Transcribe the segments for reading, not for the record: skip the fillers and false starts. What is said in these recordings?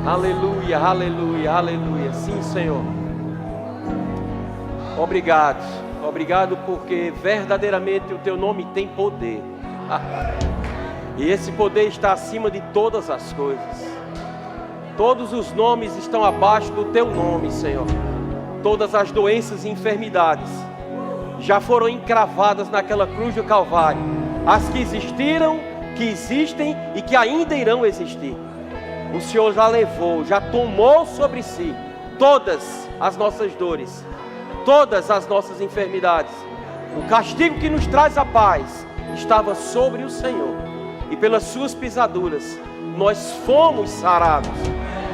Aleluia, aleluia, aleluia. Sim, Senhor. Obrigado. Obrigado porque verdadeiramente o Teu nome tem poder. E esse poder está acima de todas as coisas. Todos os nomes estão abaixo do Teu nome, Senhor. Todas as doenças e enfermidades já foram encravadas naquela cruz do Calvário. As que existiram, que existem e que ainda irão existir. O Senhor já levou, já tomou sobre si todas as nossas dores, todas as nossas enfermidades. O castigo que nos traz a paz estava sobre o Senhor. E pelas suas pisaduras nós fomos sarados.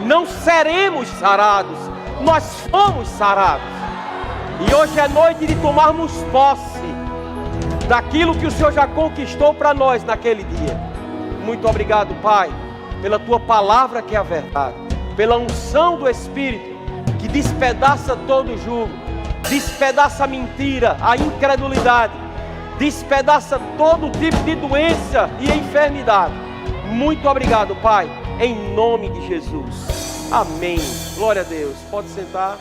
Não seremos sarados, nós fomos sarados. E hoje é noite de tomarmos posse daquilo que o Senhor já conquistou para nós naquele dia. Muito obrigado, Pai, pela Tua palavra que é a verdade, pela unção do Espírito que despedaça todo jugo, despedaça a mentira, a incredulidade, despedaça todo tipo de doença e enfermidade. Muito obrigado, Pai, em nome de Jesus. Amém. Glória a Deus. Pode sentar.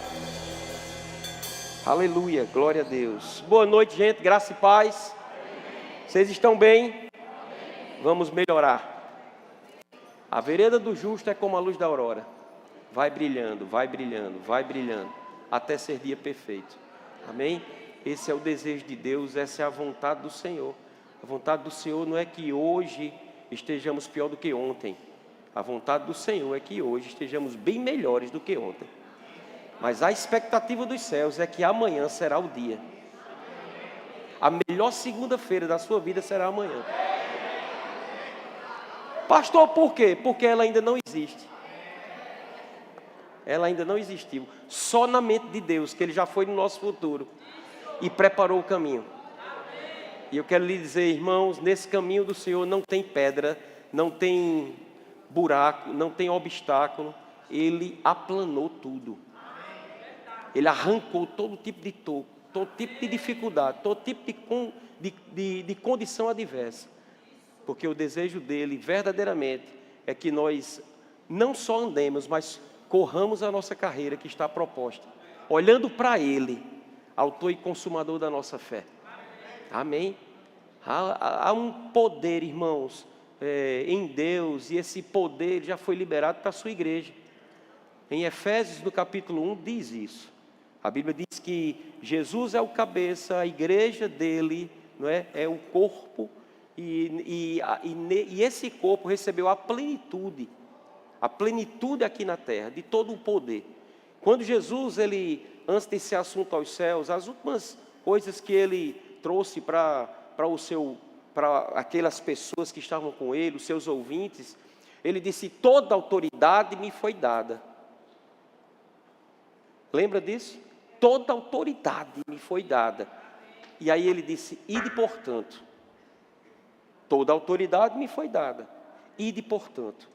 Aleluia, glória a Deus. Boa noite, gente, graça e paz. Vocês estão bem? Vamos melhorar. A vereda do justo é como a luz da aurora. Vai brilhando, vai brilhando, vai brilhando, até ser dia perfeito. Amém? Esse é o desejo de Deus, essa é a vontade do Senhor. A vontade do Senhor não é que hoje estejamos pior do que ontem. A vontade do Senhor é que hoje estejamos bem melhores do que ontem. Mas a expectativa dos céus é que amanhã será o dia. A melhor segunda-feira da sua vida será amanhã. Pastor, por quê? Porque ela ainda não existe. Ela ainda não existiu. Só na mente de Deus, que Ele já foi no nosso futuro e preparou o caminho. E eu quero lhe dizer, irmãos, nesse caminho do Senhor não tem pedra, não tem buraco, não tem obstáculo. Ele aplanou tudo. Ele arrancou todo tipo de toco, todo tipo de dificuldade, todo tipo de condição adversa. Porque o desejo dele, verdadeiramente, é que nós não só andemos, mas corramos a nossa carreira que está proposta, olhando para Ele, autor e consumador da nossa fé. Amém? Há um poder, irmãos, em Deus, e esse poder já foi liberado para a sua igreja. Em Efésios, no capítulo 1, diz isso. A Bíblia diz que Jesus é o cabeça, a igreja dele, não é? É o corpo, e esse corpo recebeu a plenitude aqui na terra, de todo o poder. Quando Jesus, antes desse assunto aos céus, as últimas coisas que ele trouxe para aquelas pessoas que estavam com ele, os seus ouvintes, ele disse: toda autoridade me foi dada. Lembra disso? Toda autoridade me foi dada. E aí ele disse: ide portanto. Toda autoridade me foi dada. Ide portanto.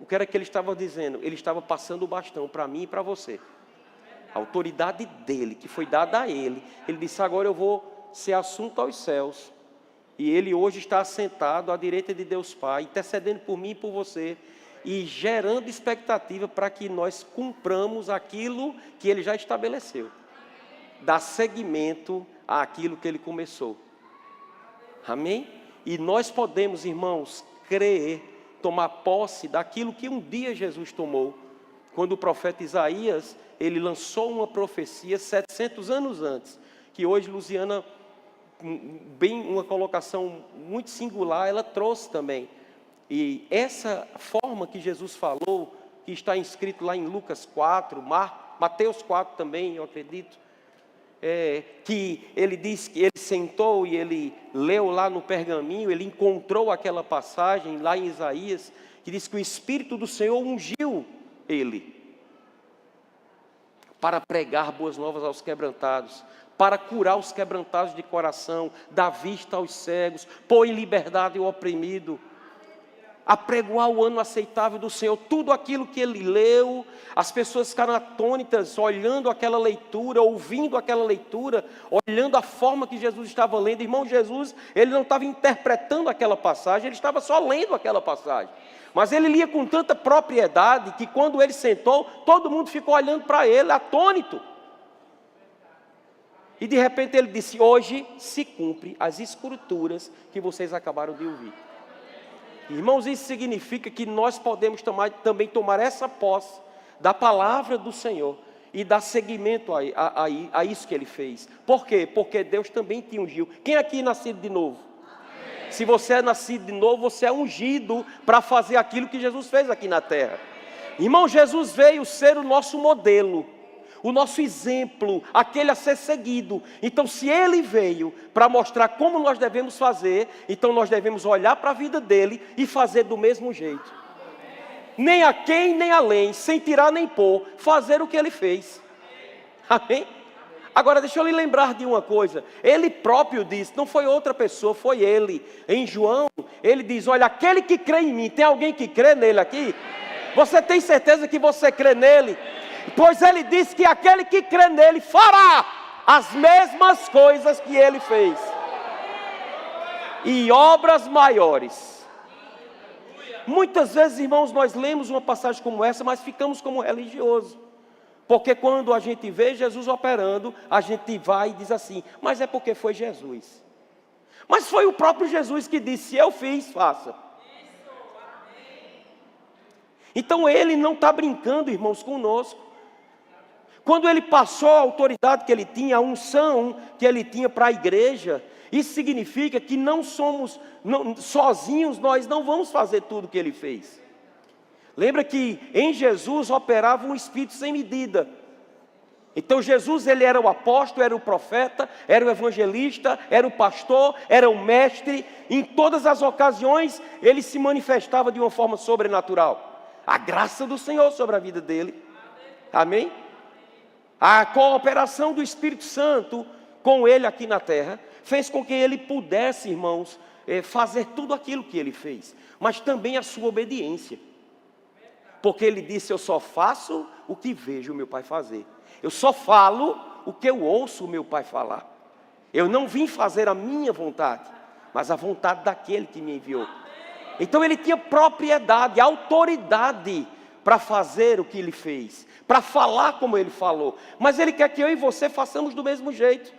O que era que ele estava dizendo? Ele estava passando o bastão para mim e para você. A autoridade dele, que foi dada a ele. Ele disse: agora eu vou ser assunto aos céus. E ele hoje está assentado à direita de Deus Pai, intercedendo por mim e por você, e gerando expectativa para que nós cumpramos aquilo que Ele já estabeleceu. Dar seguimento àquilo que Ele começou. Amém? E nós podemos, irmãos, crer, tomar posse daquilo que um dia Jesus tomou. Quando o profeta Isaías, ele lançou uma profecia 700 anos antes, que hoje Luziana, bem uma colocação muito singular, ela trouxe também. E essa forma que Jesus falou, que está escrito lá em Lucas 4, Mateus 4 também, eu acredito, que ele diz que ele sentou e ele leu lá no pergaminho, ele encontrou aquela passagem lá em Isaías, que diz que o Espírito do Senhor ungiu ele para pregar boas novas aos quebrantados, para curar os quebrantados de coração, dar vista aos cegos, pôr em liberdade o oprimido, apregoar o ano aceitável do Senhor. Tudo aquilo que ele leu, as pessoas ficaram atônitas, olhando aquela leitura, ouvindo aquela leitura, olhando a forma que Jesus estava lendo. Irmão, Jesus, ele não estava interpretando aquela passagem, ele estava só lendo aquela passagem. Mas ele lia com tanta propriedade que quando ele sentou, todo mundo ficou olhando para ele, atônito. E de repente ele disse: hoje se cumpre as escrituras que vocês acabaram de ouvir. Irmãos, isso significa que nós podemos também tomar essa posse da palavra do Senhor e dar seguimento a isso que ele fez. Por quê? Porque Deus também te ungiu. Quem aqui é nascido de novo? Amém. Se você é nascido de novo, você é ungido para fazer aquilo que Jesus fez aqui na terra. Irmão, Jesus veio ser o nosso modelo, o nosso exemplo, aquele a ser seguido. Então, se ele veio para mostrar como nós devemos fazer, então nós devemos olhar para a vida dele e fazer do mesmo jeito. Nem aquém, nem além, sem tirar nem pôr, fazer o que ele fez. Amém? Agora, deixa eu lhe lembrar de uma coisa. Ele próprio disse, não foi outra pessoa, foi ele. Em João, ele diz: olha, aquele que crê em mim, tem alguém que crê nele aqui? Você tem certeza que você crê nele? Pois ele disse que aquele que crê nele fará as mesmas coisas que ele fez, e obras maiores. Muitas vezes, irmãos, nós lemos uma passagem como essa, mas ficamos como religioso. Porque quando a gente vê Jesus operando, a gente vai e diz assim: mas é porque foi Jesus. Mas foi o próprio Jesus que disse: se eu fiz, faça. Então ele não está brincando, irmãos, conosco. Quando ele passou a autoridade que ele tinha, a unção que ele tinha para a igreja, isso significa que sozinhos nós não vamos fazer tudo o que ele fez. Lembra que em Jesus operava um Espírito sem medida. Então Jesus, ele era o apóstolo, era o profeta, era o evangelista, era o pastor, era o mestre. Em todas as ocasiões ele se manifestava de uma forma sobrenatural. A graça do Senhor sobre a vida dele. Amém? A cooperação do Espírito Santo com ele aqui na terra fez com que ele pudesse, irmãos, fazer tudo aquilo que ele fez, mas também a sua obediência. Porque ele disse: eu só faço o que vejo o meu Pai fazer. Eu só falo o que eu ouço o meu Pai falar. Eu não vim fazer a minha vontade, mas a vontade daquele que me enviou. Então ele tinha propriedade, autoridade para fazer o que ele fez, para falar como ele falou. Mas ele quer que eu e você façamos do mesmo jeito,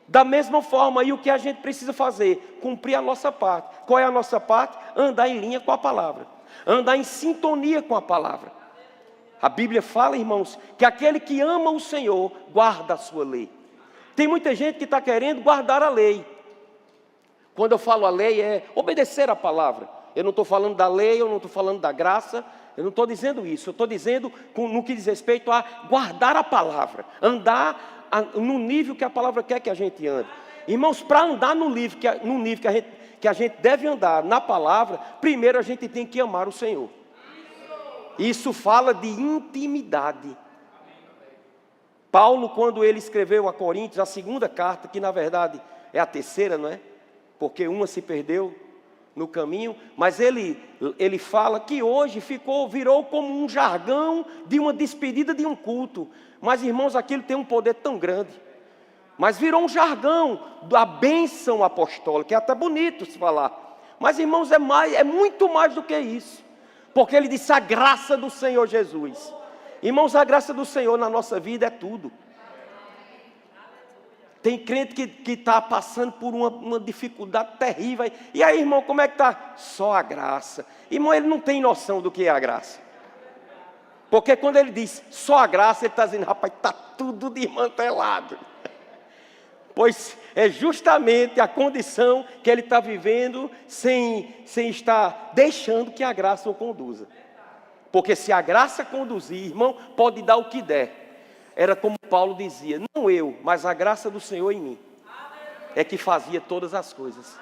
da mesma forma. E o que a gente precisa fazer? Cumprir a nossa parte. Qual é a nossa parte? Andar em linha com a palavra, andar em sintonia com a palavra. A Bíblia fala, irmãos, que aquele que ama o Senhor guarda a sua lei. Tem muita gente que está querendo guardar a lei. Quando eu falo a lei, é obedecer a palavra. Eu não estou falando da lei, eu não estou falando da graça, eu não estou dizendo isso. Eu estou dizendo no que diz respeito a guardar a palavra, andar no nível que a palavra quer que a gente ande. Irmãos, para andar no nível que a gente deve andar na palavra, primeiro a gente tem que amar o Senhor. Isso fala de intimidade. Paulo, quando ele escreveu a Coríntios, a segunda carta, que na verdade é a terceira, não é? Porque uma se perdeu no caminho, mas ele fala que hoje virou como um jargão de uma despedida de um culto. Mas, irmãos, aquilo tem um poder tão grande. Mas virou um jargão da bênção apostólica, é até bonito se falar. Mas, irmãos, é muito mais do que isso. Porque ele disse: a graça do Senhor Jesus. Irmãos, a graça do Senhor na nossa vida é tudo. Tem crente que está passando por uma dificuldade terrível. E aí, irmão, como é que está? Só a graça. Irmão, ele não tem noção do que é a graça. Porque quando ele diz só a graça, ele está dizendo: rapaz, está tudo desmantelado. Pois é justamente a condição que ele está vivendo sem estar deixando que a graça o conduza. Porque se a graça conduzir, irmão, pode dar o que der. Era como Paulo dizia: não eu, mas a graça do Senhor em mim é que fazia todas as coisas.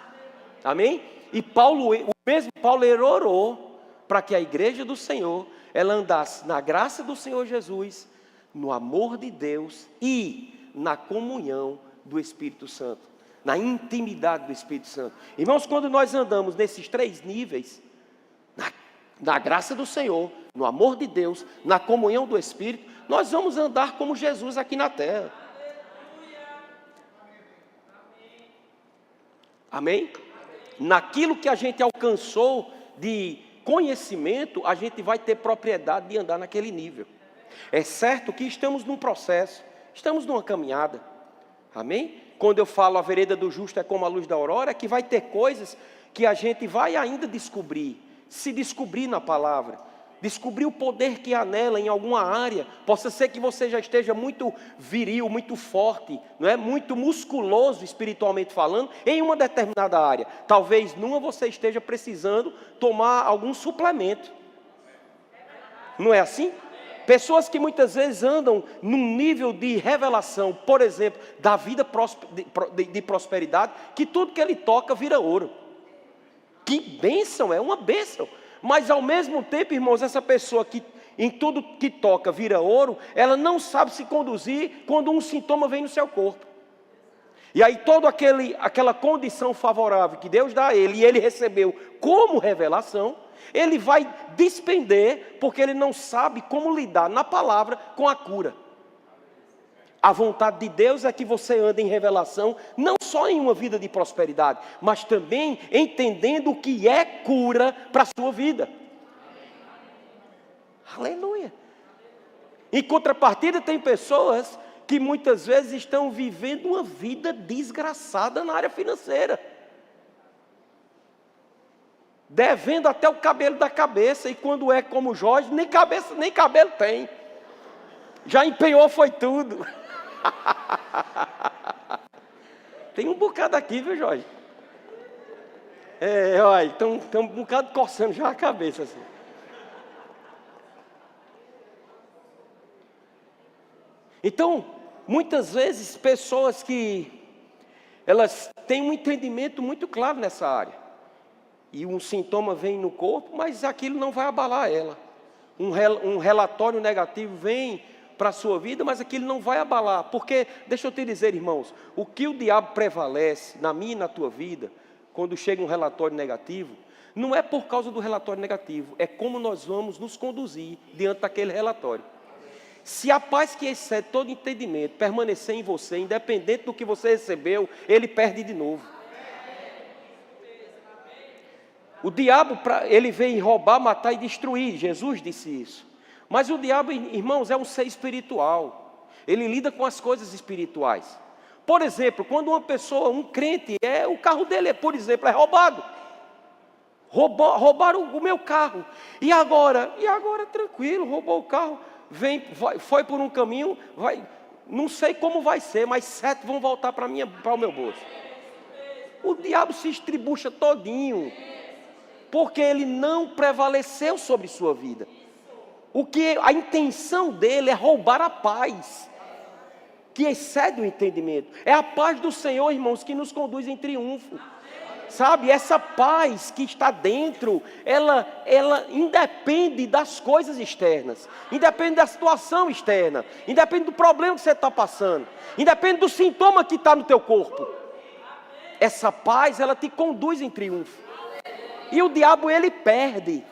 Amém? E o mesmo Paulo orou para que a igreja do Senhor, ela andasse na graça do Senhor Jesus, no amor de Deus e na comunhão do Espírito Santo, na intimidade do Espírito Santo. Irmãos, quando nós andamos nesses 3 níveis, na graça do Senhor, no amor de Deus, na comunhão do Espírito, nós vamos andar como Jesus aqui na terra. Amém? Naquilo que a gente alcançou de conhecimento, a gente vai ter propriedade de andar naquele nível. É certo que estamos num processo, estamos numa caminhada, amém? Quando eu falo a vereda do justo é como a luz da aurora, é que vai ter coisas que a gente vai ainda descobrir, se descobrir na palavra, descobrir o poder que há nela em alguma área. Possa ser que você já esteja muito viril, muito forte, não é? Muito musculoso espiritualmente falando, em uma determinada área. Talvez numa você esteja precisando tomar algum suplemento. Não é assim? Pessoas que muitas vezes andam num nível de revelação, por exemplo, da vida de prosperidade, que tudo que ele toca vira ouro. Que bênção, é uma bênção. Mas ao mesmo tempo, irmãos, essa pessoa que em tudo que toca vira ouro, ela não sabe se conduzir quando um sintoma vem no seu corpo. E aí toda aquela condição favorável que Deus dá a ele, e ele recebeu como revelação, ele vai despender, porque ele não sabe como lidar na palavra com a cura. A vontade de Deus é que você ande em revelação, não só em uma vida de prosperidade, mas também entendendo o que é cura para a sua vida. Aleluia. Em contrapartida, tem pessoas que muitas vezes estão vivendo uma vida desgraçada na área financeira, devendo até o cabelo da cabeça, e quando é como Jorge, nem cabeça nem cabelo tem, já empenhou foi tudo. Tem um bocado aqui, viu, Jorge? Olha, então tem um bocado coçando já a cabeça assim. Então, muitas vezes, pessoas que elas têm um entendimento muito claro nessa área, e um sintoma vem no corpo, mas aquilo não vai abalar ela. Um relatório negativo vem para a sua vida, mas aquilo não vai abalar, porque, deixa eu te dizer, irmãos, o que o diabo prevalece na minha e na tua vida, quando chega um relatório negativo, não é por causa do relatório negativo, é como nós vamos nos conduzir diante daquele relatório. Se a paz que excede todo entendimento permanecer em você, independente do que você recebeu, ele perde de novo. O diabo, ele vem roubar, matar e destruir, Jesus disse isso. Mas o diabo, irmãos, é um ser espiritual. Ele lida com as coisas espirituais. Por exemplo, quando uma pessoa, um crente, o carro dele, por exemplo, é roubado. Roubaram o meu carro. E agora, tranquilo, roubou o carro, foi por um caminho, não sei como vai ser, mas 7 vão voltar para o meu bolso. O diabo se estribucha todinho, porque ele não prevaleceu sobre sua vida. A intenção dele é roubar a paz, que excede o entendimento. É a paz do Senhor, irmãos, que nos conduz em triunfo. Sabe, essa paz que está dentro, ela independe das coisas externas, independe da situação externa, independe do problema que você está passando, independe do sintoma que está no teu corpo. Essa paz, ela te conduz em triunfo. E o diabo, ele perde,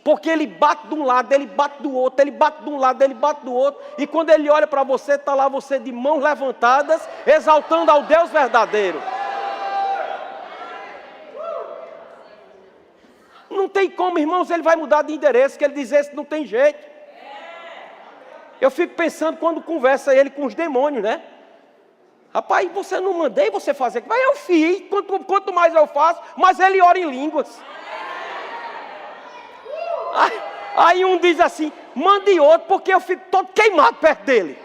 porque ele bate de um lado, ele bate do outro, ele bate de um lado, ele bate do outro, e quando ele olha para você, está lá você de mãos levantadas, exaltando ao Deus verdadeiro. Não tem como, irmãos, ele vai mudar de endereço, que ele diz, esse não tem jeito. Eu fico pensando quando conversa ele com os demônios, né? Rapaz, você não mandei você fazer, mas eu fiz, quanto mais eu faço, mais ele ora em línguas. Aí um diz assim, mande outro, porque eu fico todo queimado perto dele.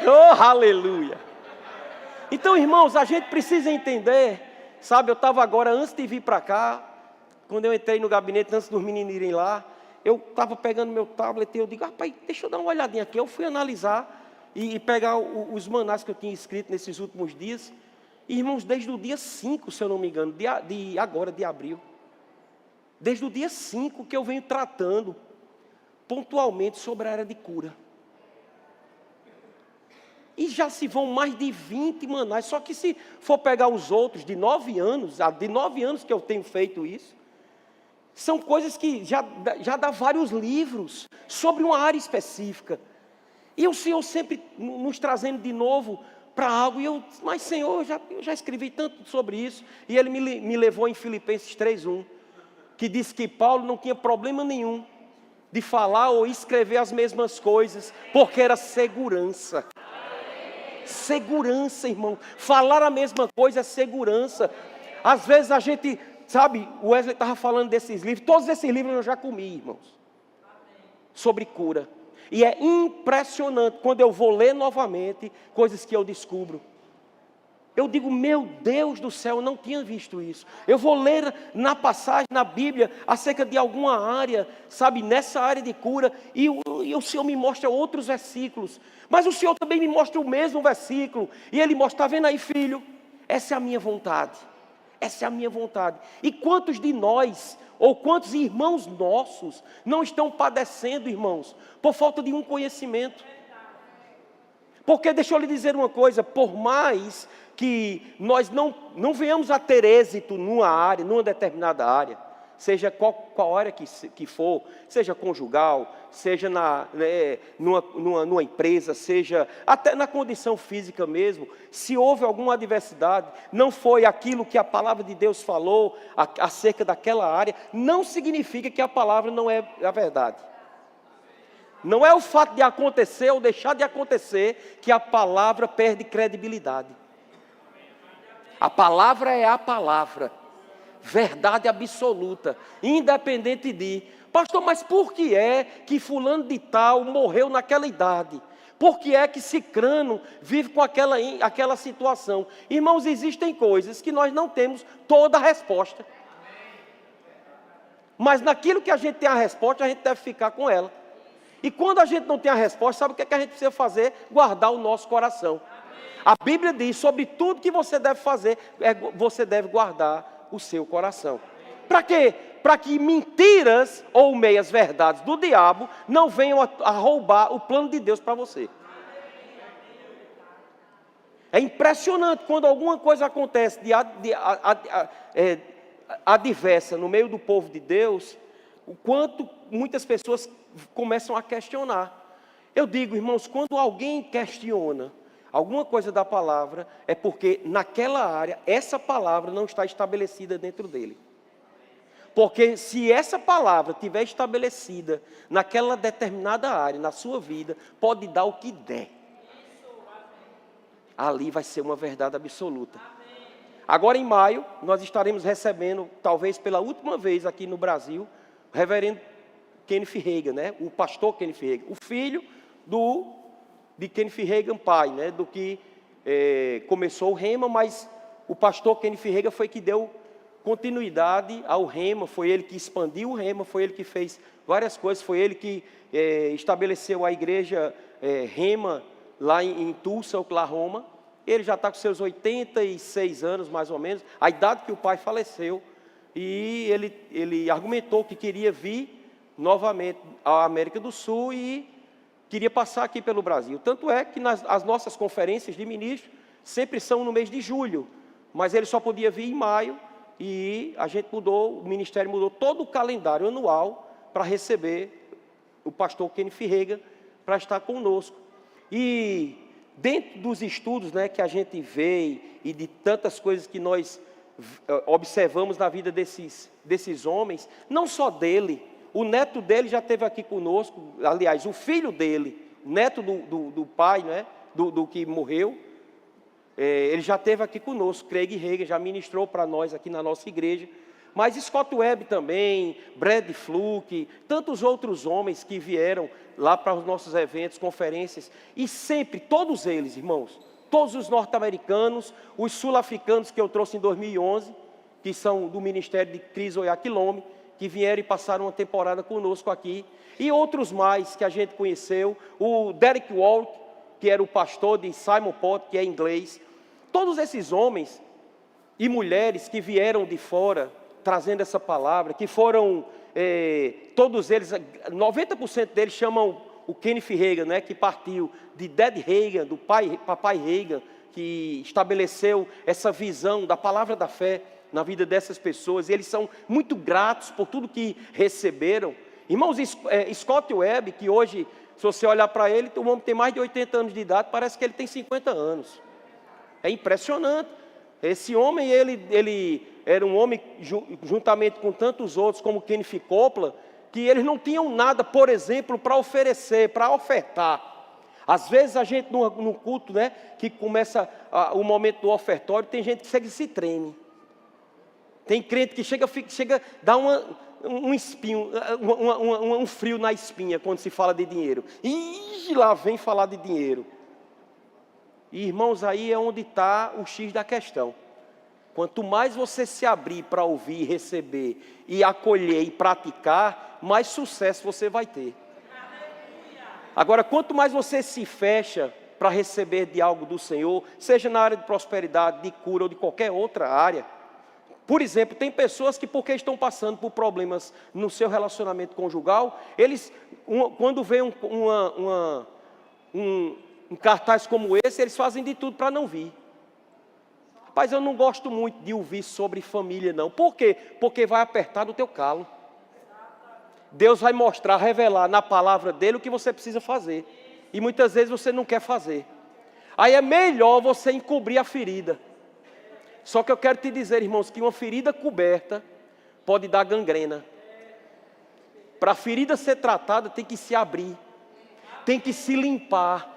Oh, aleluia. Então, irmãos, a gente precisa entender, sabe, eu estava agora, antes de vir para cá, quando eu entrei no gabinete, antes dos meninos irem lá, eu estava pegando meu tablet e eu digo, rapaz, deixa eu dar uma olhadinha aqui. Eu fui analisar e pegar os manais que eu tinha escrito nesses últimos dias. E, irmãos, desde o dia 5, se eu não me engano, de abril. Desde o dia 5 que eu venho tratando pontualmente sobre a área de cura. E já se vão mais de 20 manais. Só que se for pegar os outros de 9 anos, de 9 anos que eu tenho feito isso, são coisas que já dá vários livros sobre uma área específica. E o Senhor sempre nos trazendo de novo para algo. E mas Senhor, eu já escrevi tanto sobre isso. E Ele me levou em Filipenses 3:1, que diz que Paulo não tinha problema nenhum de falar ou escrever as mesmas coisas, porque era segurança. Segurança, irmão. Falar a mesma coisa é segurança. Às vezes a gente, sabe, o Wesley estava falando desses livros, todos esses livros eu já comi, irmãos, sobre cura. E é impressionante quando eu vou ler novamente coisas que eu descubro. Eu digo, meu Deus do céu, eu não tinha visto isso. Eu vou ler na passagem, na Bíblia, acerca de alguma área, sabe, nessa área de cura, e o Senhor me mostra outros versículos. Mas o Senhor também me mostra o mesmo versículo, e Ele mostra, está vendo aí, filho? Essa é a minha vontade. Essa é a minha vontade. E quantos de nós, ou quantos irmãos nossos, não estão padecendo, irmãos, por falta de um conhecimento? Porque deixa eu lhe dizer uma coisa, por mais que nós não venhamos a ter êxito numa área, numa determinada área, seja qual área que for, seja conjugal, seja numa empresa, seja até na condição física mesmo, se houve alguma adversidade, não foi aquilo que a palavra de Deus falou acerca daquela área, não significa que a palavra não é a verdade. Não é o fato de acontecer ou deixar de acontecer que a palavra perde credibilidade. A palavra é a palavra, verdade absoluta, independente de, pastor, mas por que é que fulano de tal morreu naquela idade? Por que é que cicrano vive com aquela situação? Irmãos, existem coisas que nós não temos toda a resposta. Mas naquilo que a gente tem a resposta, a gente deve ficar com ela. E quando a gente não tem a resposta, sabe o que é que a gente precisa fazer? Guardar o nosso coração. A Bíblia diz, sobre tudo que você deve fazer, você deve guardar o seu coração. Para quê? Para que mentiras ou meias verdades do diabo não venham a roubar o plano de Deus para você. É impressionante quando alguma coisa acontece adversa no meio do povo de Deus, o quanto muitas pessoas começam a questionar. Eu digo, irmãos, quando alguém questiona alguma coisa da palavra, é porque naquela área, essa palavra não está estabelecida dentro dele. Porque se essa palavra estiver estabelecida naquela determinada área, na sua vida, pode dar o que der. Ali vai ser uma verdade absoluta. Agora em maio, nós estaremos recebendo, talvez pela última vez aqui no Brasil, o reverendo Kenneth Hagin, né? O pastor Kenneth Hagin, o filho de Kenneth Hagin pai, né? Do que começou o Rema, mas o pastor Kenneth Hagin foi que deu continuidade ao Rema, foi ele que expandiu o Rema, foi ele que fez várias coisas, foi ele que estabeleceu a igreja Rema lá em Tulsa, Oklahoma. Ele já está com seus 86 anos, mais ou menos, a idade que o pai faleceu, e ele argumentou que queria vir novamente à América do Sul e queria passar aqui pelo Brasil. Tanto é que as nossas conferências de ministros sempre são no mês de julho, mas ele só podia vir em maio, e o ministério mudou todo o calendário anual para receber o pastor Kenneth Hagin para estar conosco. E dentro dos estudos, né, que a gente vê e de tantas coisas que nós observamos na vida desses homens, não só dele, o neto dele já esteve aqui conosco, aliás, o filho dele, neto do pai, né, do que morreu, ele já esteve aqui conosco, Craig Hagin já ministrou para nós aqui na nossa igreja, mas Scott Webb também, Brad Fluke, tantos outros homens que vieram lá para os nossos eventos, conferências, e sempre, todos eles, irmãos, todos os norte-americanos, os sul-africanos que eu trouxe em 2011, que são do ministério de Chris Oyakhilome, que vieram e passaram uma temporada conosco aqui, e outros mais que a gente conheceu, o Derek Walt, que era o pastor de Simon Pot, que é inglês, todos esses homens e mulheres que vieram de fora, trazendo essa palavra, que foram, todos eles, 90% deles chamam o Kenneth Hagin, né, que partiu de Dad Hagin, do papai Hagin, que estabeleceu essa visão da palavra da fé na vida dessas pessoas, e eles são muito gratos por tudo que receberam. Irmãos, Scott Webb, que hoje Se você olhar para ele, o homem tem mais de 80 anos de idade, parece que ele tem 50 anos. É impressionante. Esse homem, ele era um homem, juntamente com tantos outros, como Kenneth Copeland, que eles não tinham nada, por exemplo, para oferecer, para ofertar. Às vezes a gente, no culto, né, que começa o momento do ofertório, tem gente que chega e se treme. Tem crente que chega dá um espinho, um frio na espinha quando se fala de dinheiro. E lá vem falar de dinheiro. E, irmãos, aí é onde está o X da questão. Quanto mais você se abrir para ouvir, receber e acolher e praticar, mais sucesso você vai ter. Agora, quanto mais você se fecha para receber de algo do Senhor, seja na área de prosperidade, de cura ou de qualquer outra área. Por exemplo, tem pessoas que, porque estão passando por problemas no seu relacionamento conjugal, eles, quando vê um cartaz como esse, eles fazem de tudo para não vir. Rapaz, eu não gosto muito de ouvir sobre família, não. Por quê? Porque vai apertar no teu calo. Deus vai mostrar, revelar na palavra dele o que você precisa fazer. E muitas vezes você não quer fazer. Aí é melhor você encobrir a ferida. Só que eu quero te dizer, irmãos, que uma ferida coberta pode dar gangrena. Para a ferida ser tratada, tem que se abrir. Tem que se limpar.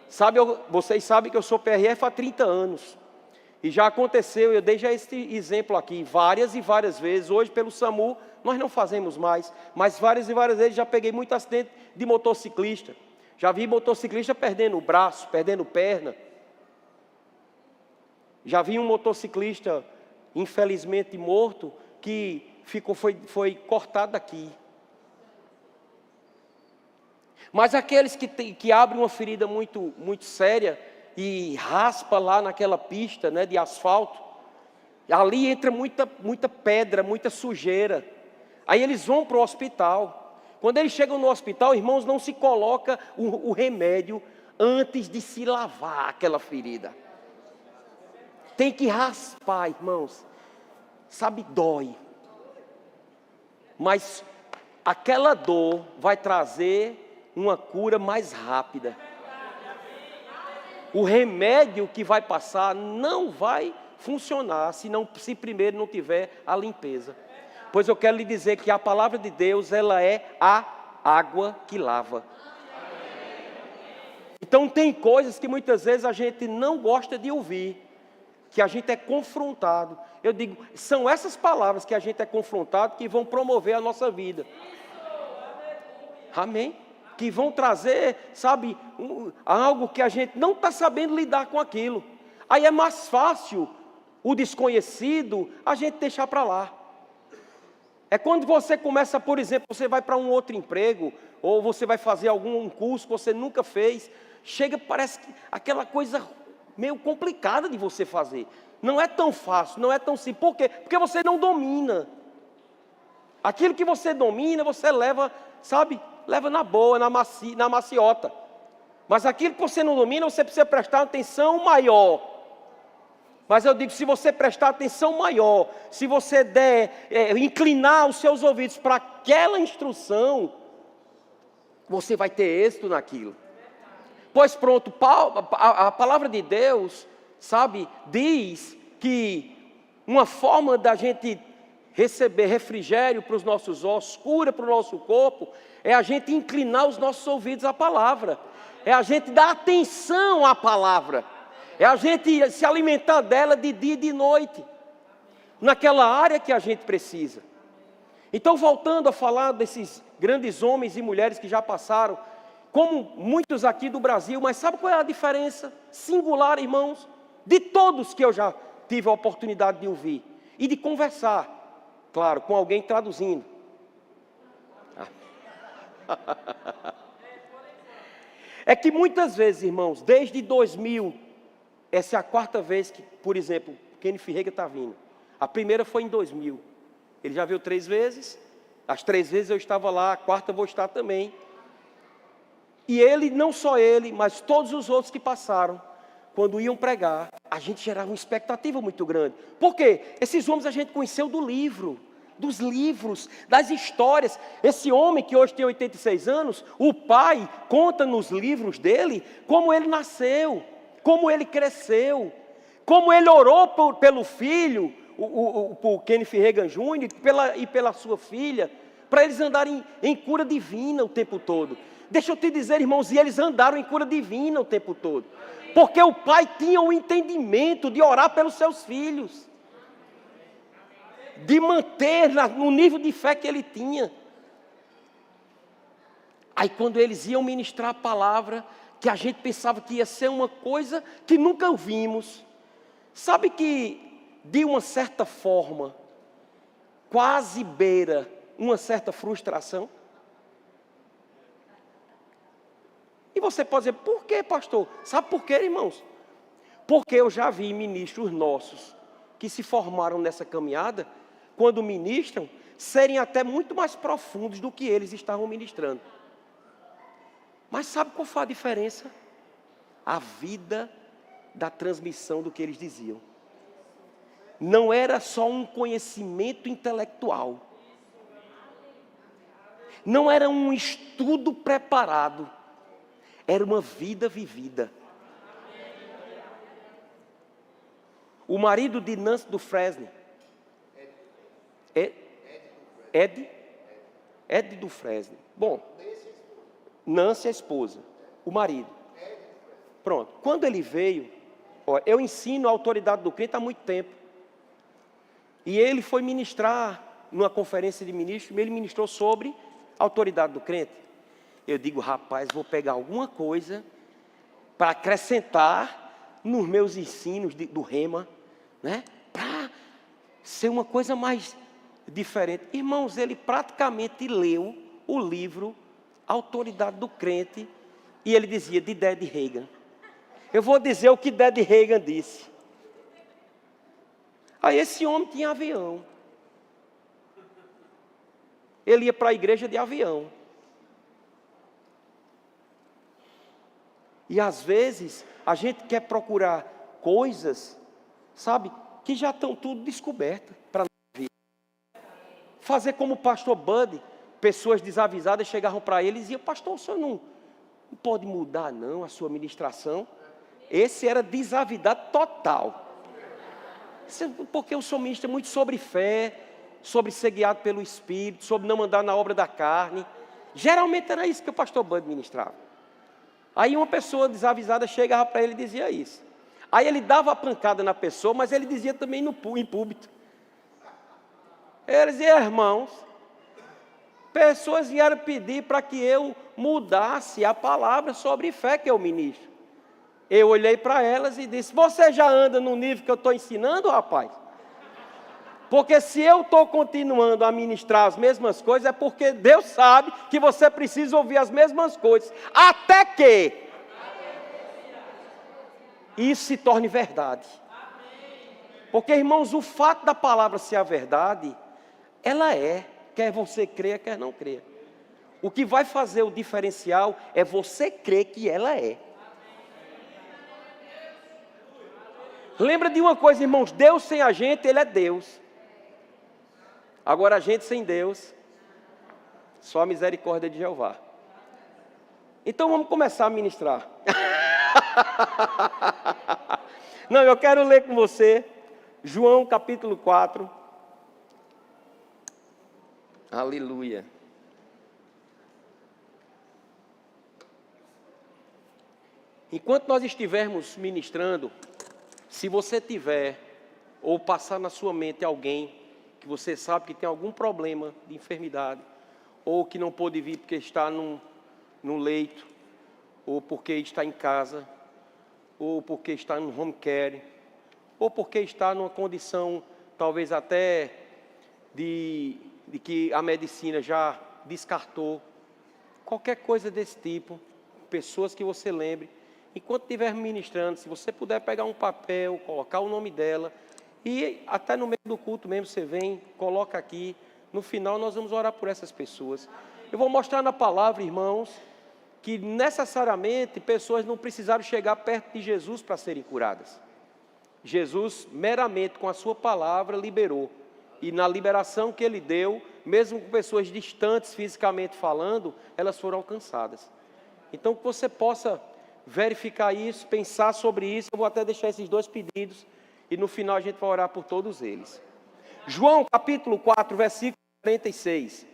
Sabe, vocês sabem que eu sou PRF há 30 anos. E já aconteceu, eu dei já esse exemplo aqui, várias e várias vezes. Hoje, pelo SAMU, nós não fazemos mais. Mas várias e várias vezes já peguei muito acidente de motociclista. Já vi motociclista perdendo o braço, perdendo perna. Já vi um motociclista, infelizmente morto, que foi cortado daqui. Mas aqueles que abrem uma ferida muito, muito séria e raspa lá naquela pista, né, de asfalto, ali entra muita pedra, muita sujeira. Aí eles vão para o hospital. Quando eles chegam no hospital, irmãos, não se coloca o remédio antes de se lavar aquela ferida. Tem que raspar, irmãos. Sabe, dói. Mas aquela dor vai trazer uma cura mais rápida. O remédio que vai passar não vai funcionar se primeiro não tiver a limpeza. Pois eu quero lhe dizer que a palavra de Deus, ela é a água que lava. Então tem coisas que muitas vezes a gente não gosta de ouvir, que a gente é confrontado. Eu digo, são essas palavras que a gente é confrontado que vão promover a nossa vida. Amém? Que vão trazer, sabe, algo que a gente não está sabendo lidar com aquilo. Aí é mais fácil o desconhecido a gente deixar para lá. É quando você começa, por exemplo, você vai para um outro emprego, ou você vai fazer algum curso que você nunca fez, chega, parece que aquela coisa meio complicada de você fazer. Não é tão fácil, não é tão simples. Por quê? Porque você não domina. Aquilo que você domina, você leva, sabe, leva na boa, na maciota. Mas aquilo que você não domina, você precisa prestar atenção maior. Mas eu digo, se você prestar atenção maior, se você inclinar os seus ouvidos para aquela instrução, você vai ter êxito naquilo. Pois pronto, a palavra de Deus, sabe, diz que uma forma da gente receber refrigério para os nossos ossos, cura para o nosso corpo, é a gente inclinar os nossos ouvidos à palavra. É a gente dar atenção à palavra. É a gente se alimentar dela de dia e de noite. Naquela área que a gente precisa. Então, voltando a falar desses grandes homens e mulheres que já passaram, como muitos aqui do Brasil, mas sabe qual é a diferença singular, irmãos? De todos que eu já tive a oportunidade de ouvir e de conversar, claro, com alguém traduzindo. É que muitas vezes, irmãos, desde 2000, essa é a quarta vez que, por exemplo, Kenneth Reagan está vindo. A primeira foi em 2000. Ele já veio 3 vezes, as 3 vezes eu estava lá, a quarta eu vou estar também. E ele, não só ele, mas todos os outros que passaram, quando iam pregar, a gente gerava uma expectativa muito grande. Por quê? Esses homens a gente conheceu do livro. dos livros, das histórias. Esse homem que hoje tem 86 anos, o pai conta nos livros dele como ele nasceu, como ele cresceu, como ele orou pelo filho, o Kenneth Reagan Jr. e pela sua filha, para eles andarem em cura divina o tempo todo. Deixa eu te dizer, irmãos, e eles andaram em cura divina o tempo todo, porque o pai tinha o entendimento de orar pelos seus filhos, de manter no nível de fé que ele tinha. Aí quando eles iam ministrar a palavra, que a gente pensava que ia ser uma coisa que nunca ouvimos, sabe que de uma certa forma, quase beira uma certa frustração? E você pode dizer, por que, pastor? Sabe por quê, irmãos? Porque eu já vi ministros nossos que se formaram nessa caminhada, quando ministram, serem até muito mais profundos do que eles estavam ministrando. Mas sabe qual foi a diferença? A vida da transmissão do que eles diziam. Não era só um conhecimento intelectual. Não era um estudo preparado. Era uma vida vivida. O marido de Nancy Dufresne, Ed Dufresne. Bom, Nancy é a esposa, o marido. Pronto, quando ele veio, eu ensino a autoridade do crente há muito tempo. E ele foi ministrar numa conferência de ministros, ele ministrou sobre a autoridade do crente. Eu digo, rapaz, vou pegar alguma coisa para acrescentar nos meus ensinos do Rema, né? Para ser uma coisa mais diferente. Irmãos, ele praticamente leu o livro Autoridade do Crente, e ele dizia de Ed Reagan. Eu vou dizer o que Ed Reagan disse. Aí esse homem tinha avião. Ele ia para a igreja de avião. E às vezes a gente quer procurar coisas, sabe, que já estão tudo descobertas para a nossa vida. Fazer como o pastor Buddy, pessoas desavisadas chegavam para ele e diziam, pastor, o senhor não pode mudar não a sua ministração? Esse era desavidado total. Porque eu sou ministro muito sobre fé, sobre ser guiado pelo Espírito, sobre não andar na obra da carne. Geralmente era isso que o pastor Buddy ministrava. Aí uma pessoa desavisada chegava para ele e dizia isso. Aí ele dava a pancada na pessoa, mas ele dizia também em púlpito. Ele dizia, irmãos, pessoas vieram pedir para que eu mudasse a palavra sobre fé que eu ministro. Eu olhei para elas e disse, você já anda no nível que eu estou ensinando, rapaz? Porque se eu estou continuando a ministrar as mesmas coisas, é porque Deus sabe que você precisa ouvir as mesmas coisas. Até que isso se torne verdade. Porque, irmãos, o fato da palavra ser a verdade, ela é, quer você creia, quer não creia. O que vai fazer o diferencial é você crer que ela é. Lembra de uma coisa, irmãos, Deus sem a gente, Ele é Deus. Agora a gente sem Deus, só a misericórdia de Jeová. Então vamos começar a ministrar. Não, eu quero ler com você, João capítulo 4. Aleluia. Enquanto nós estivermos ministrando, se você tiver, ou passar na sua mente alguém, que você sabe que tem algum problema de enfermidade, ou que não pôde vir porque está no leito, ou porque está em casa, ou porque está no home care, ou porque está numa condição talvez até de que a medicina já descartou, qualquer coisa desse tipo, pessoas que você lembre, enquanto estiver ministrando, se você puder pegar um papel, colocar o nome dela, e até no meio do culto mesmo você vem, coloca aqui, no final nós vamos orar por essas pessoas. Eu vou mostrar na palavra, irmãos, que necessariamente pessoas não precisaram chegar perto de Jesus para serem curadas. Jesus meramente com a sua palavra liberou. E na liberação que ele deu, mesmo com pessoas distantes fisicamente falando, elas foram alcançadas. Então, que você possa verificar isso, pensar sobre isso. Eu vou até deixar esses 2 pedidos e no final a gente vai orar por todos eles. João capítulo 4, versículo 46.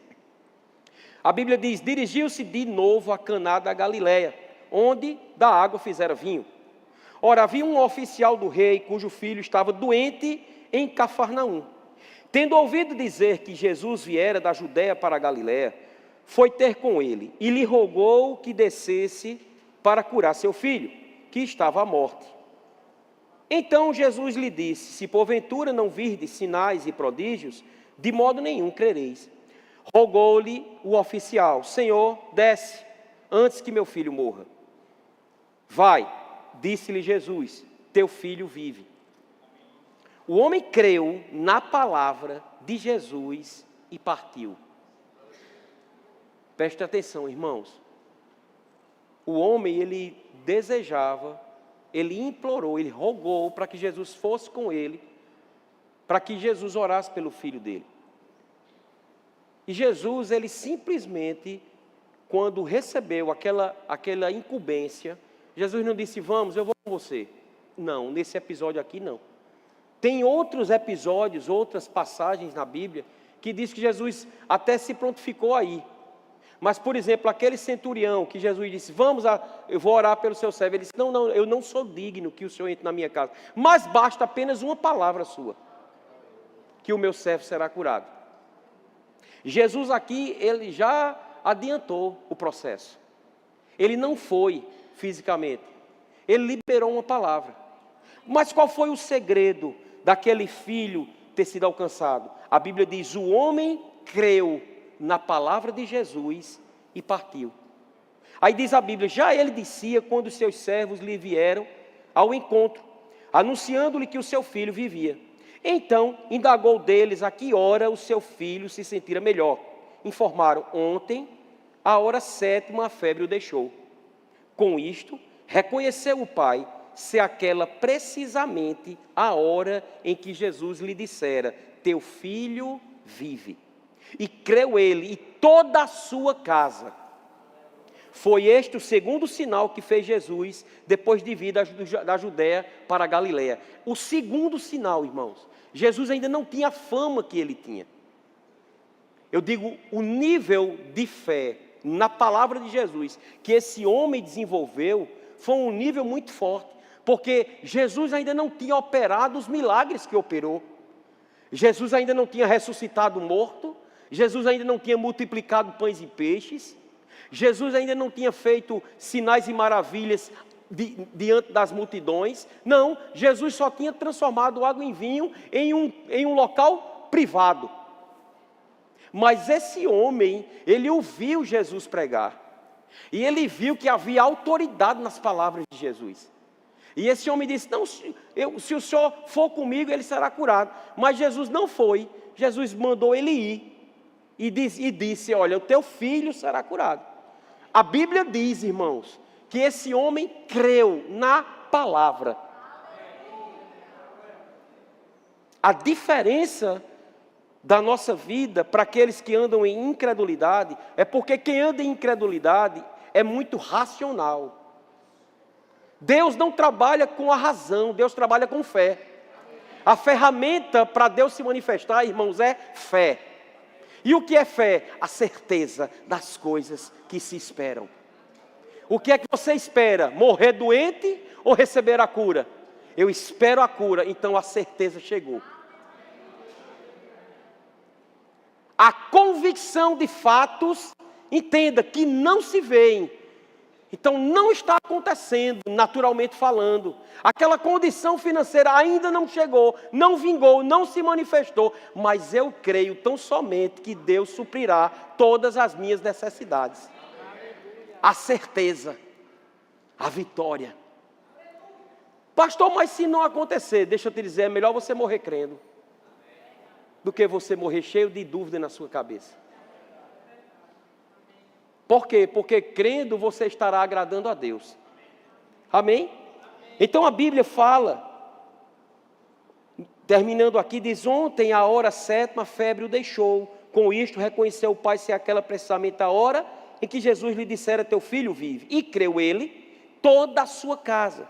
A Bíblia diz: dirigiu-se de novo a Caná da Galileia, onde da água fizera vinho. Ora, havia um oficial do rei, cujo filho estava doente em Cafarnaum. Tendo ouvido dizer que Jesus viera da Judéia para a Galileia, foi ter com ele e lhe rogou que descesse para curar seu filho, que estava à morte. Então Jesus lhe disse: se porventura não virdes sinais e prodígios, de modo nenhum crereis. Rogou-lhe o oficial: Senhor, desce, antes que meu filho morra. Vai, disse-lhe Jesus, teu filho vive. O homem creu na palavra de Jesus e partiu. Preste atenção, irmãos. O homem, ele desejava, ele implorou, ele rogou para que Jesus fosse com ele, para que Jesus orasse pelo filho dele. E Jesus, ele simplesmente, quando recebeu aquela incumbência, Jesus não disse: vamos, eu vou com você. Não, nesse episódio aqui não. Tem outros episódios, outras passagens na Bíblia, que diz que Jesus até se prontificou aí. Mas, por exemplo, aquele centurião que Jesus disse: vamos, eu vou orar pelo seu servo. Ele disse: não, eu não sou digno que o Senhor entre na minha casa. Mas basta apenas uma palavra sua, que o meu servo será curado. Jesus aqui, ele já adiantou o processo. Ele não foi fisicamente. Ele liberou uma palavra. Mas qual foi o segredo daquele filho ter sido alcançado? A Bíblia diz: o homem creu na palavra de Jesus e partiu. Aí diz a Bíblia: já ele descia quando seus servos lhe vieram ao encontro, anunciando-lhe que o seu filho vivia. Então indagou deles a que hora o seu filho se sentira melhor. Informaram: ontem, à hora 7ª, a febre o deixou. Com isto, reconheceu o pai ser aquela precisamente a hora em que Jesus lhe dissera: teu filho vive. E creu ele e toda a sua casa. Foi este o segundo sinal que fez Jesus depois de vir da Judéia para a Galileia. O segundo sinal, irmãos. Jesus ainda não tinha a fama que ele tinha. Eu digo, o nível de fé na palavra de Jesus que esse homem desenvolveu foi um nível muito forte. Porque Jesus ainda não tinha operado os milagres que operou. Jesus ainda não tinha ressuscitado o morto. Jesus ainda não tinha multiplicado pães e peixes. Jesus ainda não tinha feito sinais e maravilhas diante das multidões. Não, Jesus só tinha transformado água em vinho em um local privado. Mas esse homem, ele ouviu Jesus pregar. E ele viu que havia autoridade nas palavras de Jesus. E esse homem disse: não, se o Senhor for comigo, ele será curado. Mas Jesus não foi. Jesus mandou ele ir. E disse: olha, o teu filho será curado. A Bíblia diz, irmãos, que esse homem creu na palavra. A diferença da nossa vida para aqueles que andam em incredulidade é porque quem anda em incredulidade é muito racional. Deus não trabalha com a razão, Deus trabalha com fé. A ferramenta para Deus se manifestar, irmãos, é fé. E o que é fé? A certeza das coisas que se esperam. O que é que você espera? Morrer doente ou receber a cura? Eu espero a cura, então a certeza chegou. A convicção de fatos, entenda, que não se veem. Então não está acontecendo, naturalmente falando. Aquela condição financeira ainda não chegou, não vingou, não se manifestou. Mas eu creio tão somente que Deus suprirá todas as minhas necessidades. A certeza, a vitória. Pastor, mas se não acontecer, deixa eu te dizer, é melhor você morrer crendo do que você morrer cheio de dúvida na sua cabeça. Por quê? Porque crendo você estará agradando a Deus. Amém? Então a Bíblia fala, Terminando aqui, diz: ontem, à hora sétima, a febre o deixou. Com isto, reconheceu o pai ser aquela precisamente a hora em que Jesus lhe dissera: teu filho vive. E creu ele, toda a sua casa.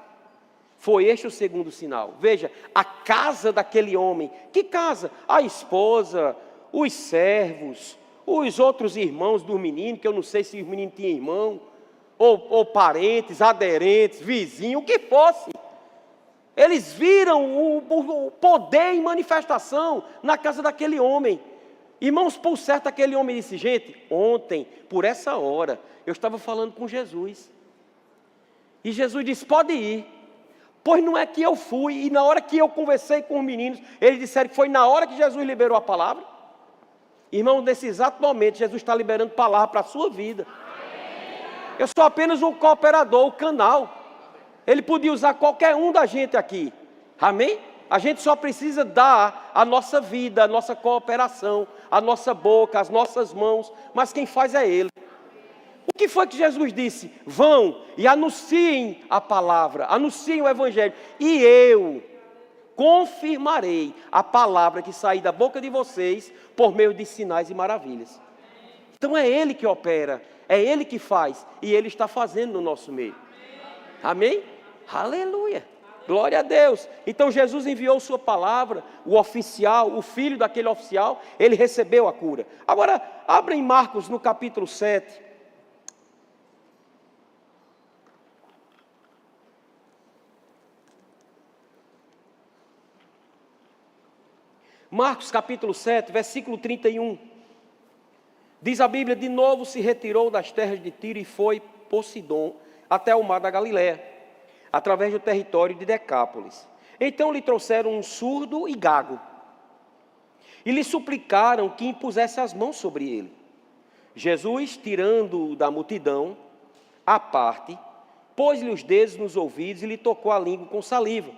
Foi este o segundo sinal. Veja, a casa daquele homem. Que casa? A esposa, os servos, os outros irmãos do menino, que eu não sei se o menino tinha irmão, ou parentes, aderentes, vizinhos, o que fosse. Eles viram o poder em manifestação na casa daquele homem. Irmãos, por certo, aquele homem disse: gente, ontem, por essa hora, eu estava falando com Jesus. E Jesus disse: pode ir. Pois não é que eu fui, e na hora que eu conversei com os meninos, eles disseram que foi na hora que Jesus liberou a palavra. Irmão, nesse exato momento, Jesus está liberando palavra para a sua vida. Eu sou apenas um cooperador, o canal. Ele podia usar qualquer um da gente aqui. Amém? A gente só precisa dar a nossa vida, a nossa cooperação, a nossa boca, as nossas mãos, mas quem faz é Ele. O que foi que Jesus disse? Vão e anunciem a palavra, anunciem o Evangelho, e eu confirmarei a palavra que sair da boca de vocês por meio de sinais e maravilhas. Então é Ele que opera, é Ele que faz, e Ele está fazendo no nosso meio. Amém? Aleluia! Glória a Deus. Então Jesus enviou sua palavra, o oficial, o filho daquele oficial, ele recebeu a cura. Agora, abra em Marcos no capítulo 7. Marcos capítulo 7, versículo 31. Diz a Bíblia: de novo se retirou das terras de Tiro e foi por Sidom até o mar da Galileia, através do território de Decápolis. Então lhe trouxeram um surdo e gago, e lhe suplicaram que impusesse as mãos sobre ele. Jesus, tirando-o da multidão, à parte, pôs-lhe os dedos nos ouvidos e lhe tocou a língua com saliva.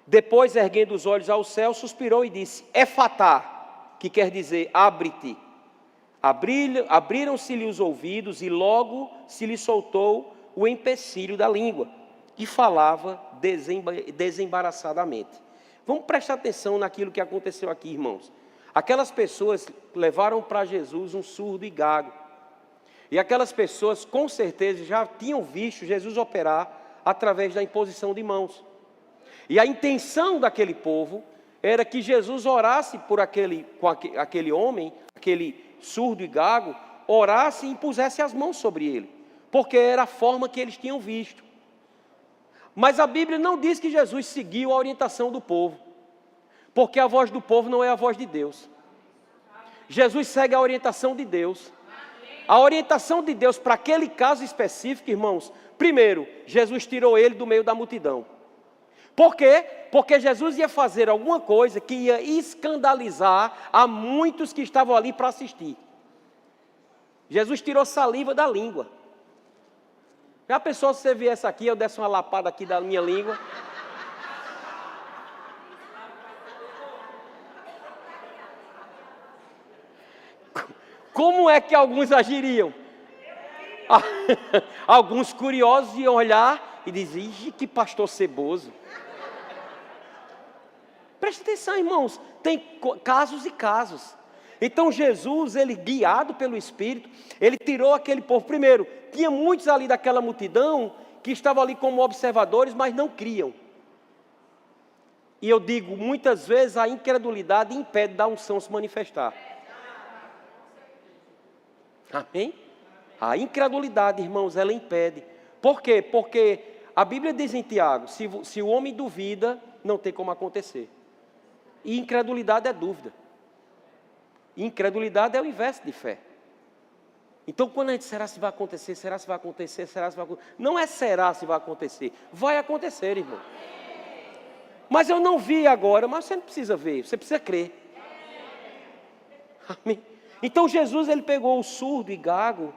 Depois, erguendo os olhos ao céu, suspirou e disse: Efatá, que quer dizer abre-te. Abriram-se-lhe os ouvidos e logo se lhe soltou o empecilho da língua, e falava desembaraçadamente. Vamos prestar atenção naquilo que aconteceu aqui, irmãos. Aquelas pessoas levaram para Jesus um surdo e gago. E aquelas pessoas, com certeza, já tinham visto Jesus operar através da imposição de mãos. E a intenção daquele povo era que Jesus orasse por aquele homem, aquele surdo e gago, orasse e impusesse as mãos sobre ele, porque era a forma que eles tinham visto. Mas a Bíblia não diz que Jesus seguiu a orientação do povo, porque a voz do povo não é a voz de Deus. Jesus segue a orientação de Deus. A orientação de Deus para aquele caso específico, irmãos, primeiro, Jesus tirou ele do meio da multidão. Por quê? Porque Jesus ia fazer alguma coisa que ia escandalizar a muitos que estavam ali para assistir. Jesus tirou saliva da língua. Já pensou se você viesse aqui, eu desse uma lapada aqui da minha língua? Como é que alguns agiriam? Alguns curiosos iam olhar e dizer: ih, que pastor ceboso. Preste atenção, irmãos, tem casos e casos. Então Jesus, ele guiado pelo Espírito, ele tirou aquele povo. Primeiro, tinha muitos ali daquela multidão que estavam ali como observadores, mas não criam. E eu digo, muitas vezes a incredulidade impede da unção se manifestar. Amém? A incredulidade, irmãos, ela impede. Por quê? Porque a Bíblia diz em Tiago, se o homem duvida, não tem como acontecer. E incredulidade é dúvida. Incredulidade é o inverso de fé. Então, quando a gente será se vai acontecer, será se vai acontecer, será se vai acontecer. Não é será se vai acontecer. Vai acontecer, irmão. Mas eu não vi agora, mas você não precisa ver, você precisa crer. Amém? Então Jesus, ele pegou o surdo e gago,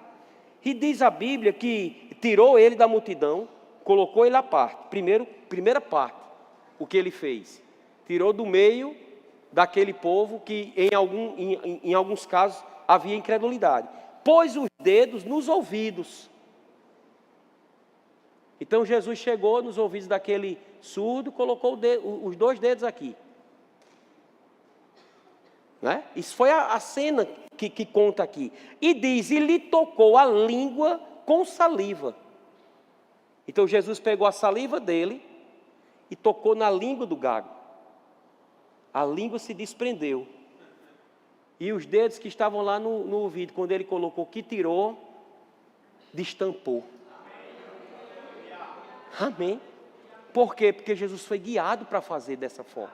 e diz a Bíblia que tirou ele da multidão, colocou ele à parte. Primeira parte, o que ele fez? Tirou do meio daquele povo que em alguns casos havia incredulidade. Pôs os dedos nos ouvidos. Então Jesus chegou nos ouvidos daquele surdo, colocou os dois dedos aqui. Né? Isso foi a cena que conta aqui. E diz, e lhe tocou a língua com saliva. Então Jesus pegou a saliva dele e tocou na língua do gago. A língua se desprendeu. E os dedos que estavam lá no ouvido, quando ele colocou, que tirou, destampou. Amém. Por quê? Porque Jesus foi guiado para fazer dessa forma.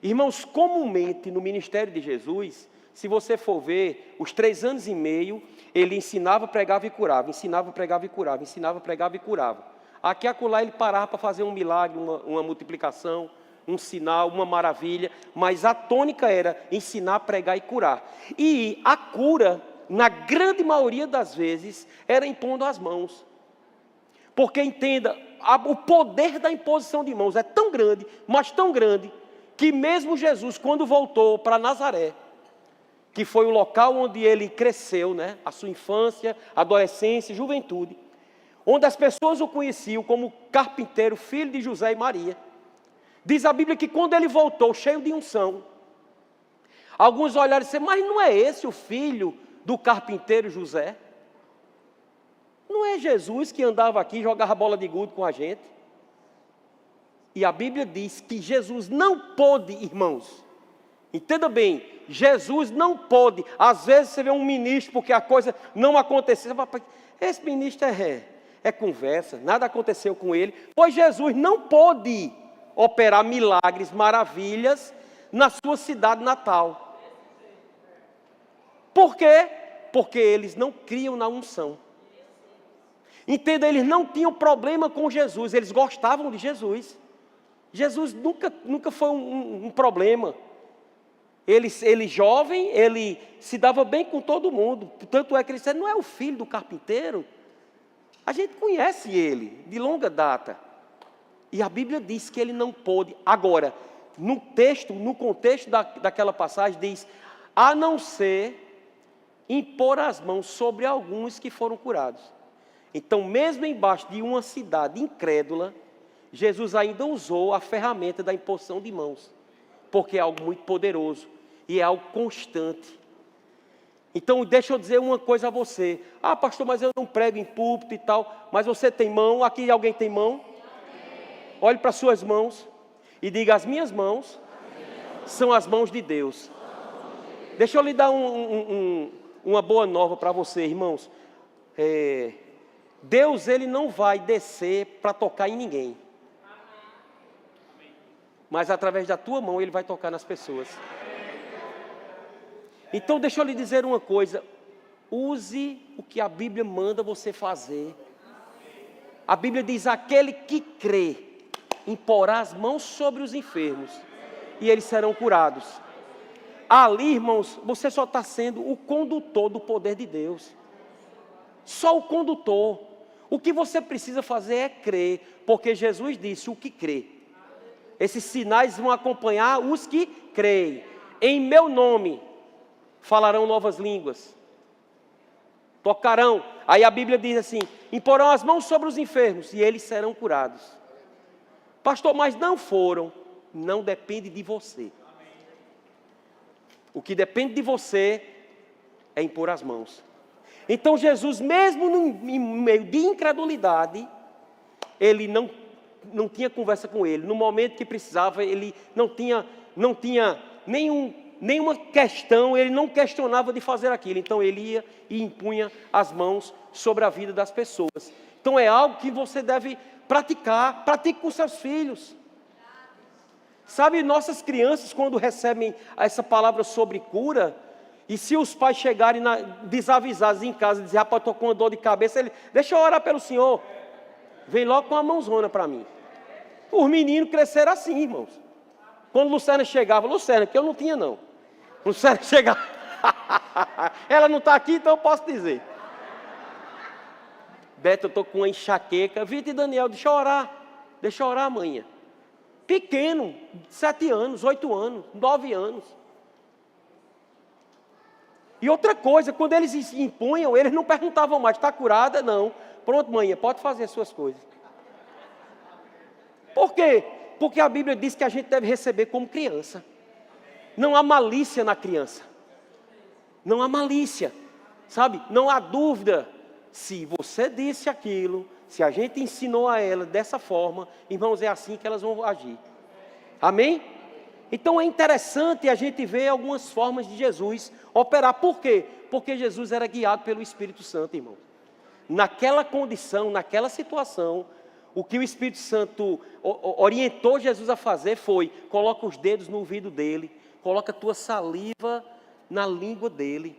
Irmãos, comumente no ministério de Jesus, se você for ver, os 3 anos e meio, ele ensinava, pregava e curava, ensinava, pregava e curava, ensinava, pregava e curava. Aqui e acolá ele parava para fazer um milagre, uma multiplicação, um sinal, uma maravilha, mas a tônica era ensinar, pregar e curar. E a cura, na grande maioria das vezes, era impondo as mãos. Porque entenda, o poder da imposição de mãos é tão grande, mas tão grande, que mesmo Jesus, quando voltou para Nazaré, que foi o local onde ele cresceu, né? A sua infância, adolescência, juventude, onde as pessoas o conheciam como carpinteiro, filho de José e Maria. Diz a Bíblia que quando ele voltou, cheio de unção, alguns olharam e disseram, mas não é esse o filho do carpinteiro José? Não é Jesus que andava aqui e jogava bola de gude com a gente? E a Bíblia diz que Jesus não pôde, irmãos, entenda bem, Jesus não pôde. Às vezes você vê um ministro, porque a coisa não aconteceu, esse ministro é conversa, nada aconteceu com ele, pois Jesus não pôde operar milagres, maravilhas na sua cidade natal. Por quê? Porque eles não criam na unção. Entenda, eles não tinham problema com Jesus, eles gostavam de Jesus. Jesus nunca foi um problema. Ele jovem, ele se dava bem com todo mundo. Tanto é que ele disse, não é o filho do carpinteiro? A gente conhece ele de longa data. E a Bíblia diz que ele não pôde. Agora, no contexto daquela passagem, diz, a não ser impor as mãos sobre alguns que foram curados. Então, mesmo embaixo de uma cidade incrédula, Jesus ainda usou a ferramenta da imposição de mãos, porque é algo muito poderoso e é algo constante. Então, deixa eu dizer uma coisa a você. Ah, pastor, mas eu não prego em púlpito e tal, mas você tem mão? Aqui alguém tem mão? Olhe para as suas mãos e diga, as minhas mãos são as mãos de Deus. Deixa eu lhe dar uma boa nova para você, irmãos. Deus, ele não vai descer para tocar em ninguém. Mas através da tua mão ele vai tocar nas pessoas. Então deixa eu lhe dizer uma coisa. Use o que a Bíblia manda você fazer. A Bíblia diz, aquele que crê, imporá as mãos sobre os enfermos, e eles serão curados. Ali, irmãos, você só está sendo o condutor do poder de Deus. Só o condutor. O que você precisa fazer é crer, porque Jesus disse, o que crê. Esses sinais vão acompanhar os que creem. Em meu nome falarão novas línguas. Tocarão. Aí a Bíblia diz assim, imporão as mãos sobre os enfermos e eles serão curados. Pastor, mas não foram. Não depende de você. O que depende de você é impor as mãos. Então Jesus, mesmo em meio de incredulidade, ele não tinha conversa com ele. No momento que precisava, ele não tinha nenhuma questão, ele não questionava de fazer aquilo. Então ele ia e impunha as mãos sobre a vida das pessoas. Então é algo que você deve praticar. Pratique com seus filhos. Sabe, nossas crianças, quando recebem essa palavra sobre cura, e se os pais chegarem desavisados em casa e dizerem, rapaz, estou com uma dor de cabeça, ele, deixa eu orar pelo senhor. Vem logo com uma mãozona para mim. Os meninos cresceram assim, irmãos. Quando Luciana chegava, Luciana, que eu não tinha não. Luciana chegava, ela não está aqui, então eu posso dizer. Beto, eu estou com uma enxaqueca. Vitor e Daniel, deixa eu orar amanhã. Pequeno, 7 anos, 8 anos, 9 anos. E outra coisa, quando eles se impunham, eles não perguntavam mais, está curada? Não. Pronto, mãe, pode fazer as suas coisas. Por quê? Porque a Bíblia diz que a gente deve receber como criança. Não há malícia na criança. Não há malícia, sabe? Não há dúvida. Se você disse aquilo, se a gente ensinou a ela dessa forma, irmãos, é assim que elas vão agir. Amém? Então é interessante a gente ver algumas formas de Jesus operar. Por quê? Porque Jesus era guiado pelo Espírito Santo, irmão. Naquela condição, naquela situação, o que o Espírito Santo orientou Jesus a fazer foi: coloca os dedos no ouvido dele, coloca a tua saliva na língua dele.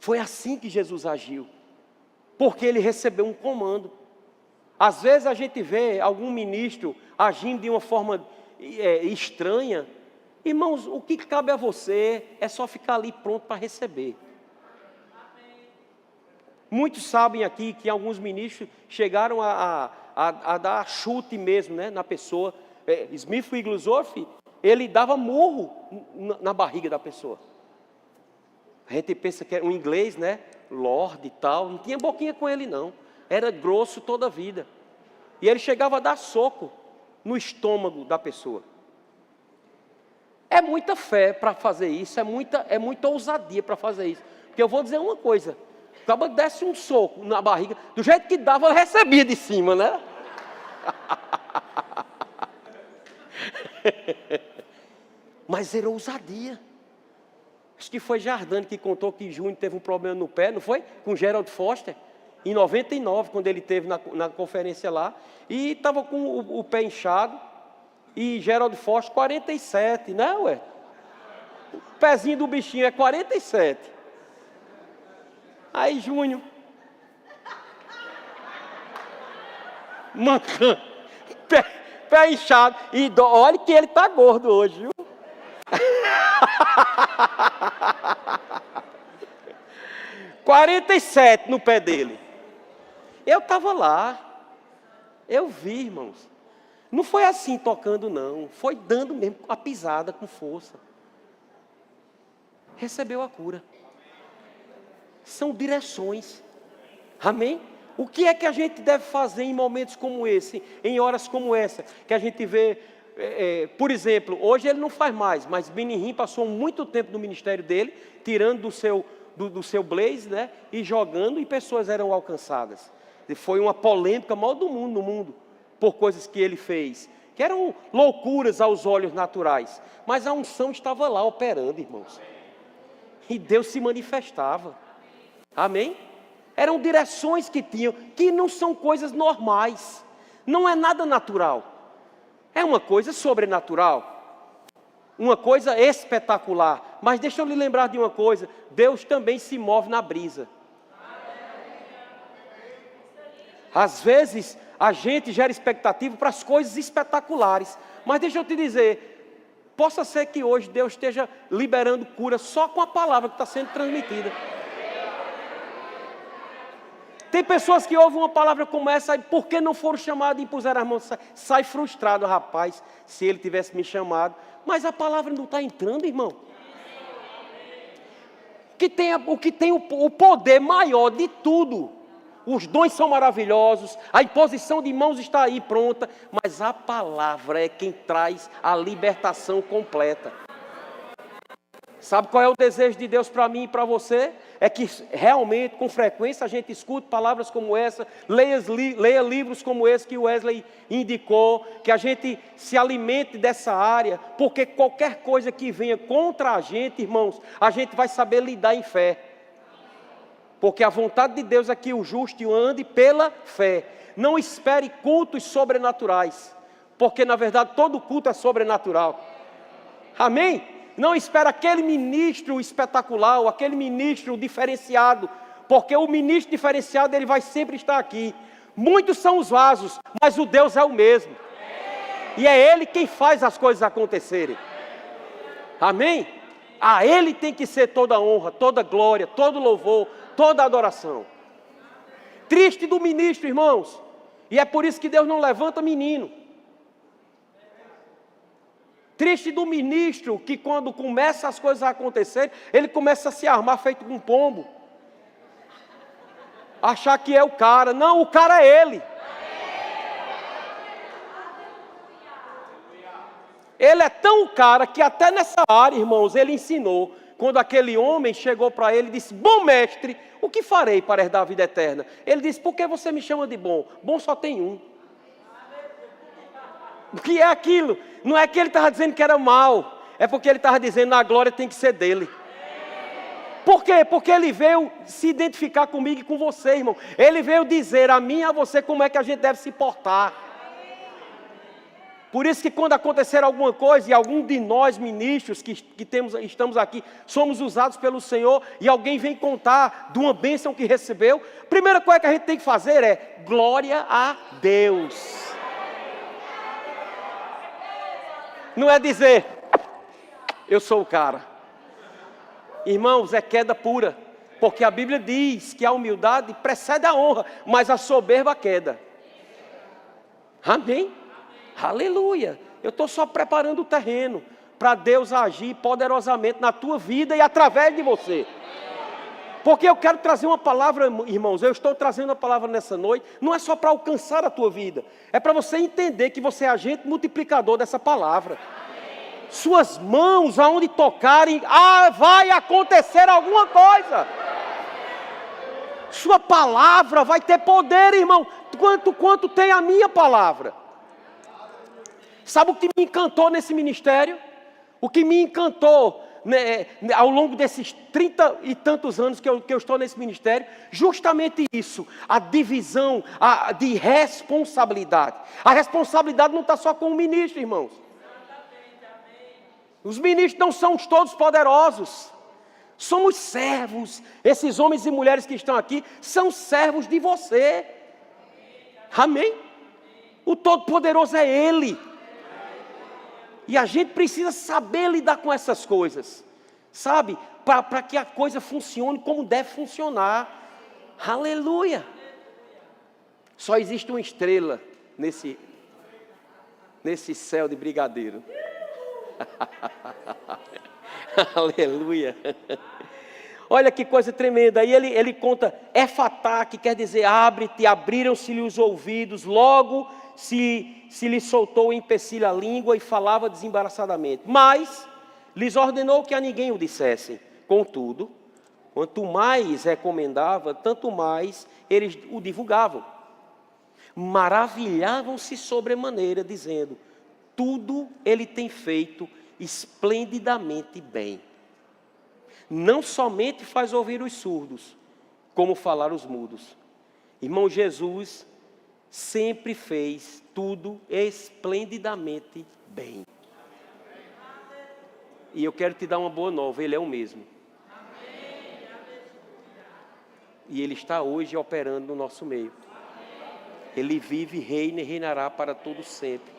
Foi assim que Jesus agiu, porque ele recebeu um comando. Às vezes a gente vê algum ministro agindo de uma forma estranha. Irmãos, o que cabe a você é só ficar ali pronto para receber. Muitos sabem aqui que alguns ministros chegaram a dar chute mesmo, né, na pessoa. Smith Wigglesworth, ele dava murro na barriga da pessoa. A gente pensa que é um inglês, né, Lord e tal, não tinha boquinha com ele não. Era grosso toda a vida. E ele chegava a dar soco no estômago da pessoa. É muita fé para fazer isso, é muita ousadia para fazer isso. Porque eu vou dizer uma coisa: acaba desse um soco na barriga, do jeito que dava, eu recebia de cima, né? Mas era ousadia. Acho que foi Jardane que contou que Júnior teve um problema no pé, não foi? Com Gerald Foster, em 99, quando ele teve na conferência lá, e estava com o pé inchado, e Gerald Foster 47, né, ué? O pezinho do bichinho é 47. Aí Júnior, mancando, pé inchado, e olha que ele está gordo hoje, viu? 47 no pé dele. Eu estava lá, eu vi, irmãos. Não foi assim tocando não, foi dando mesmo a pisada com força. Recebeu a cura. São direções. Amém? O que é que a gente deve fazer em momentos como esse, em horas como essa, que a gente vê, por exemplo, hoje ele não faz mais, mas Benihim passou muito tempo no ministério dele, tirando do seu blaze, né, e jogando, e pessoas eram alcançadas. E foi uma polêmica maior do mundo, no mundo, por coisas que ele fez, que eram loucuras aos olhos naturais, mas a unção estava lá operando, irmãos, e Deus se manifestava. Amém? Eram direções que tinham, que não são coisas normais, não é nada natural, é uma coisa sobrenatural, uma coisa espetacular. Mas deixa eu lhe lembrar de uma coisa: Deus também se move na brisa. Às vezes a gente gera expectativa para as coisas espetaculares, mas deixa eu te dizer, possa ser que hoje Deus esteja liberando cura só com a palavra que está sendo transmitida. Tem pessoas que ouvem uma palavra como essa, e porque não foram chamados e impuseram as mãos, sai frustrado. Rapaz, se ele tivesse me chamado, mas a palavra não está entrando, irmão. O que tem o poder maior de tudo, os dons são maravilhosos, a imposição de mãos está aí pronta, mas a palavra é quem traz a libertação completa. Sabe qual é o desejo de Deus para mim e para você? É que realmente, com frequência, a gente escute palavras como essa, leia livros como esse que o Wesley indicou, que a gente se alimente dessa área, porque qualquer coisa que venha contra a gente, irmãos, a gente vai saber lidar em fé. Porque a vontade de Deus é que o justo ande pela fé. Não espere cultos sobrenaturais, porque na verdade todo culto é sobrenatural. Amém? Não espera aquele ministro espetacular, ou aquele ministro diferenciado, porque o ministro diferenciado ele vai sempre estar aqui. Muitos são os vasos, mas o Deus é o mesmo. E é Ele quem faz as coisas acontecerem. Amém? A Ele tem que ser toda a honra, toda a glória, todo louvor, toda a adoração. Triste do ministro, irmãos. E é por isso que Deus não levanta menino. Triste do ministro que quando começa as coisas a acontecer, ele começa a se armar feito um pombo. Achar que é o cara. Não, o cara é ele. Ele é tão cara que até nessa área, irmãos, ele ensinou. Quando aquele homem chegou para ele e disse: bom mestre, o que farei para herdar a vida eterna? Ele disse: por que você me chama de bom? Bom só tem um. O que é aquilo? Não é que ele estava dizendo que era mal, é porque ele estava dizendo: a glória tem que ser dele. Por quê? Porque ele veio se identificar comigo e com você, irmão. Ele veio dizer a mim e a você como é que a gente deve se portar. Por isso que quando acontecer alguma coisa, e algum de nós ministros que estamos aqui, somos usados pelo Senhor, e alguém vem contar de uma bênção que recebeu, a primeira coisa que a gente tem que fazer é: glória a Deus. Não é dizer: eu sou o cara. Irmãos, é queda pura. Porque a Bíblia diz que a humildade precede a honra, mas a soberba a queda. Amém? Aleluia. Eu estou só preparando o terreno para Deus agir poderosamente na tua vida e através de você. Porque eu quero trazer uma palavra, irmãos. Eu estou trazendo a palavra nessa noite. Não é só para alcançar a tua vida. É para você entender que você é agente multiplicador dessa palavra. Suas mãos, aonde tocarem, vai acontecer alguma coisa. Sua palavra vai ter poder, irmão. Quanto tem a minha palavra. Sabe o que me encantou nesse ministério? O que me encantou, né, ao longo desses 30 e tantos anos que eu estou nesse ministério? Justamente isso, a divisão de responsabilidade. A responsabilidade não está só com o ministro, irmãos. Os ministros não são todos poderosos. Somos servos. Esses homens e mulheres que estão aqui são servos de você. Amém? O Todo-Poderoso é Ele. E a gente precisa saber lidar com essas coisas, sabe? Para que a coisa funcione como deve funcionar. Aleluia! Só existe uma estrela nesse céu de brigadeiro. Aleluia! Olha que coisa tremenda. Aí ele conta Efatá, que quer dizer abre-te, abriram-se-lhe os ouvidos, logo se lhe soltou o empecilho a língua e falava desembaraçadamente. Mas lhes ordenou que a ninguém o dissessem. Contudo, quanto mais recomendava, tanto mais eles o divulgavam. Maravilhavam-se sobremaneira, dizendo: tudo ele tem feito esplendidamente bem. Não somente faz ouvir os surdos, como falar os mudos. Irmão, Jesus sempre fez tudo esplendidamente bem. E eu quero te dar uma boa nova: Ele é o mesmo. E Ele está hoje operando no nosso meio. Ele vive, reina e reinará para todo sempre.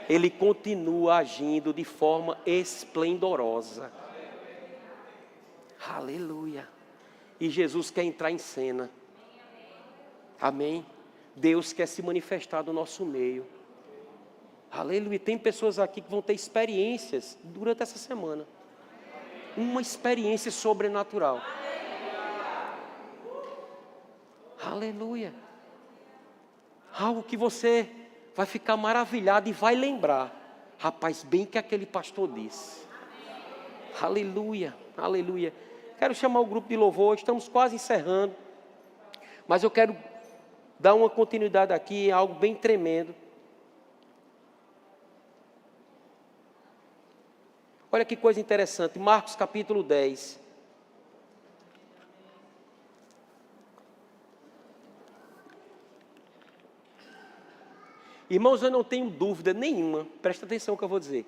Ele continua agindo de forma esplendorosa. Aleluia. E Jesus quer entrar em cena. Amém? Deus quer se manifestar no nosso meio. Aleluia. Tem pessoas aqui que vão ter experiências durante essa semana. Uma experiência sobrenatural. Aleluia. Algo que você vai ficar maravilhado e vai lembrar. Rapaz, bem que aquele pastor disse. Aleluia. Aleluia. Quero chamar o grupo de louvor. Estamos quase encerrando. Mas eu quero dar uma continuidade aqui em algo bem tremendo. Olha que coisa interessante. Marcos capítulo 10. Irmãos, eu não tenho dúvida nenhuma. Presta atenção no que eu vou dizer.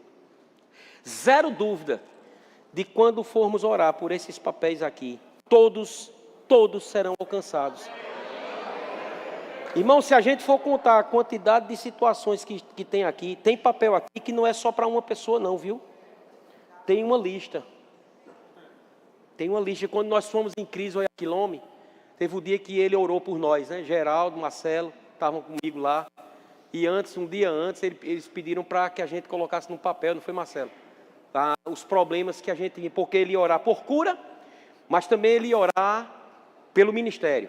Zero dúvida de quando formos orar por esses papéis aqui. Todos serão alcançados. Irmão, se a gente for contar a quantidade de situações que tem aqui, tem papel aqui que não é só para uma pessoa não, viu? Tem uma lista. Tem uma lista. Quando nós fomos em crise, olha Quilome, teve o dia que ele orou por nós, né? Geraldo, Marcelo, estavam comigo lá. E um dia antes, eles pediram para que a gente colocasse no papel, não foi, Marcelo? Tá? Os problemas que a gente tinha, porque ele ia orar por cura, mas também ele ia orar pelo ministério.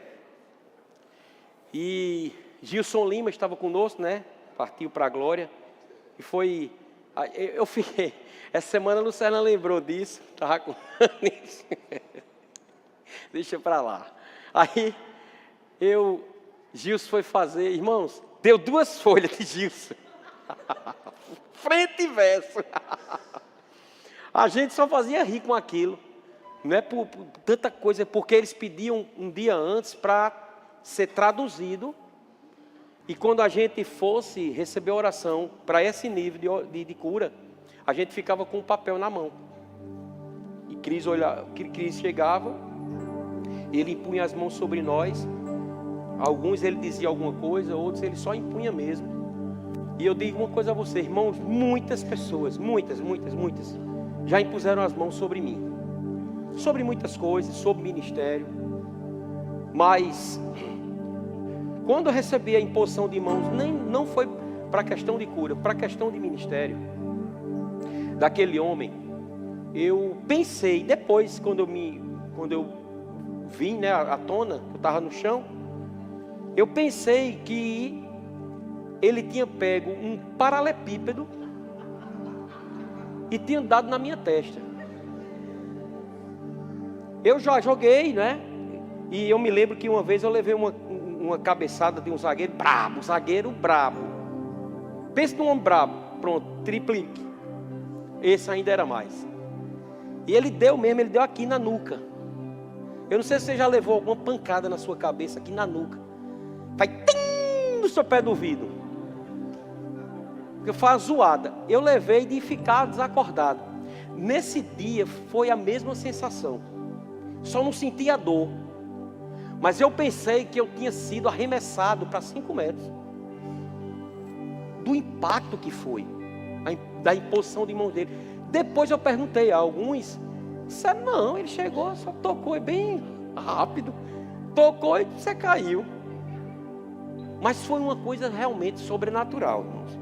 E Gilson Lima estava conosco, né? Partiu para a glória. E foi Aí eu fiquei, essa semana a Luciana lembrou disso, estava com isso. Deixa para lá. Aí, Gilson foi fazer, irmãos, deu 2 folhas de Gilson. Frente e verso. A gente só fazia rir com aquilo. Não é por tanta coisa, é porque eles pediam um dia antes para ser traduzido. E quando a gente fosse receber oração para esse nível de cura, a gente ficava com o papel na mão. E Cris chegava, ele impunha as mãos sobre nós. Alguns ele dizia alguma coisa, outros ele só impunha mesmo. E eu digo uma coisa a você, irmãos, muitas pessoas, muitas, já impuseram as mãos sobre mim. Sobre muitas coisas, sobre ministério. Mas quando eu recebi a imposição de mãos, não foi para questão de cura, para questão de ministério daquele homem. Eu pensei, depois quando eu vim, né, à tona, eu estava no chão, eu pensei que ele tinha pego um paralelepípedo e tinha dado na minha testa. Eu já joguei, né? E eu me lembro que uma vez eu levei uma cabeçada de um zagueiro brabo. Pensa num homem brabo, pronto, triplique. Esse ainda era mais. E ele deu aqui na nuca. Eu não sei se você já levou alguma pancada na sua cabeça aqui na nuca. Vai no seu pé do ouvido. Porque faz zoada. Eu levei de ficar desacordado. Nesse dia foi a mesma sensação. Só não senti a dor. Mas eu pensei que eu tinha sido arremessado para 5 metros. Do impacto que foi. Da imposição de mãos dele. Depois eu perguntei a alguns. Disseram, não, ele chegou, só tocou bem rápido. Tocou e você caiu. Mas foi uma coisa realmente sobrenatural, irmãos.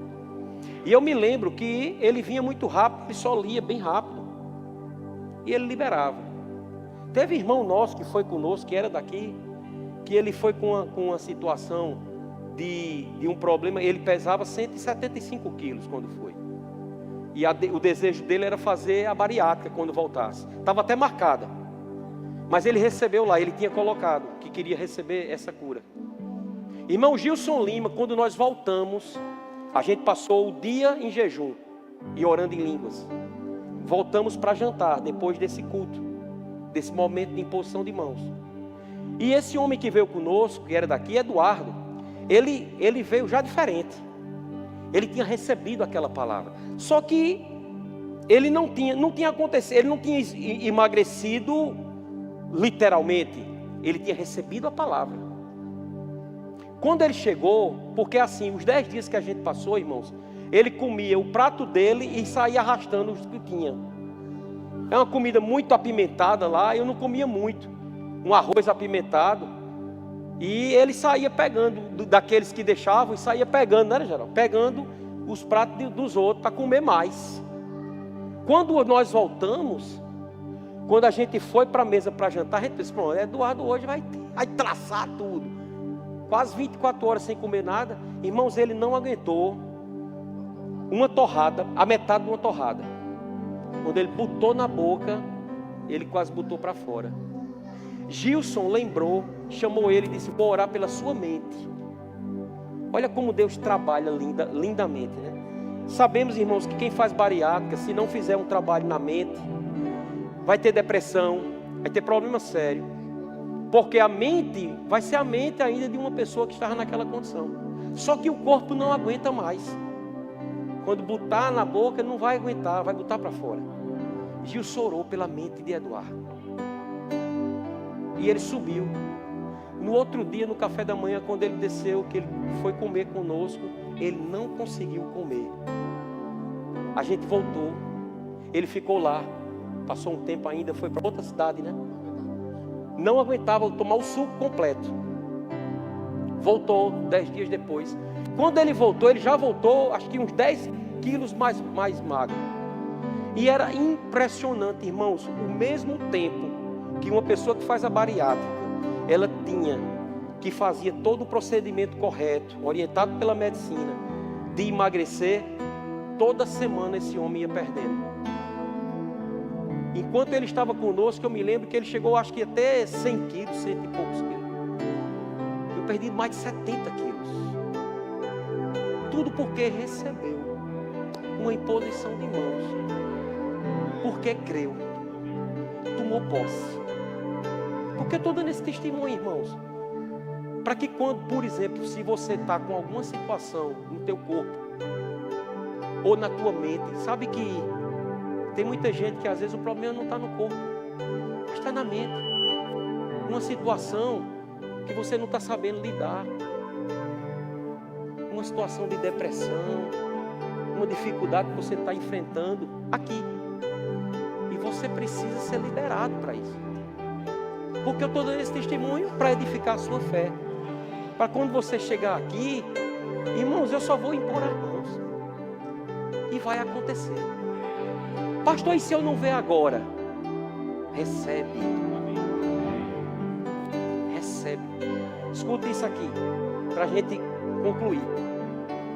E eu me lembro que ele vinha muito rápido, ele só lia bem rápido. E ele liberava. Teve irmão nosso que foi conosco, que era daqui, que ele foi com uma situação de um problema. Ele pesava 175 quilos quando foi. E o desejo dele era fazer a bariátrica quando voltasse. Estava até marcada. Mas ele recebeu lá, ele tinha colocado que queria receber essa cura. Irmão Gilson Lima, quando nós voltamos, a gente passou o dia em jejum e orando em línguas. Voltamos para jantar depois desse culto, desse momento de imposição de mãos. E esse homem que veio conosco, que era daqui, Eduardo, ele veio já diferente. Ele tinha recebido aquela palavra. Só que ele não tinha acontecido, ele não tinha emagrecido literalmente. Ele tinha recebido a palavra. Quando ele chegou, porque assim, os 10 dias que a gente passou, irmãos, ele comia o prato dele e saía arrastando os que tinha. É uma comida muito apimentada lá, eu não comia muito. Um arroz apimentado. E ele saía pegando, daqueles que deixavam, e saía pegando, né, Geraldo? Pegando os pratos dos outros para comer mais. Quando nós voltamos, quando a gente foi para a mesa para jantar, a gente disse, pronto, Eduardo hoje vai traçar tudo. Quase 24 horas sem comer nada. Irmãos, ele não aguentou uma torrada, a metade de uma torrada. Quando ele botou na boca, ele quase botou para fora. Gilson lembrou, chamou ele e disse, vou orar pela sua mente. Olha como Deus trabalha lindamente, né? Sabemos, irmãos, que quem faz bariátrica, se não fizer um trabalho na mente, vai ter depressão, vai ter problema sério. Porque a mente vai ser a mente ainda de uma pessoa que estava naquela condição. Só que o corpo não aguenta mais. Quando botar na boca, não vai aguentar, vai botar para fora. Gilson orou pela mente de Eduardo. E ele subiu. No outro dia, no café da manhã, quando ele desceu, que ele foi comer conosco, ele não conseguiu comer. A gente voltou. Ele ficou lá. Passou um tempo ainda, foi para outra cidade, né? Não aguentava tomar o suco completo. Voltou 10 dias depois. Quando ele voltou, ele já voltou, acho que uns 10 quilos mais magro. E era impressionante, irmãos, o mesmo tempo que uma pessoa que faz a bariátrica, ela tinha, que fazia todo o procedimento correto, orientado pela medicina, de emagrecer, toda semana esse homem ia perdendo. Enquanto ele estava conosco, eu me lembro que ele chegou, acho que até 100 quilos, 100 e poucos quilos. Eu perdi mais de 70 quilos. Tudo porque recebeu uma imposição de mãos. Porque creu. Tomou posse. Porque eu estou dando esse testemunho, irmãos. Para que quando, por exemplo, se você está com alguma situação no teu corpo, ou na tua mente, sabe que tem muita gente que às vezes o problema não está no corpo, mas está na mente. Uma situação que você não está sabendo lidar. Uma situação de depressão, uma dificuldade que você está enfrentando aqui. E você precisa ser liberado para isso. Porque eu estou dando esse testemunho para edificar a sua fé. Para quando você chegar aqui, irmãos, eu só vou impor as mãos. E vai acontecer. Pastor, e se eu não ver agora? Recebe. Recebe. Escuta isso aqui, para a gente concluir.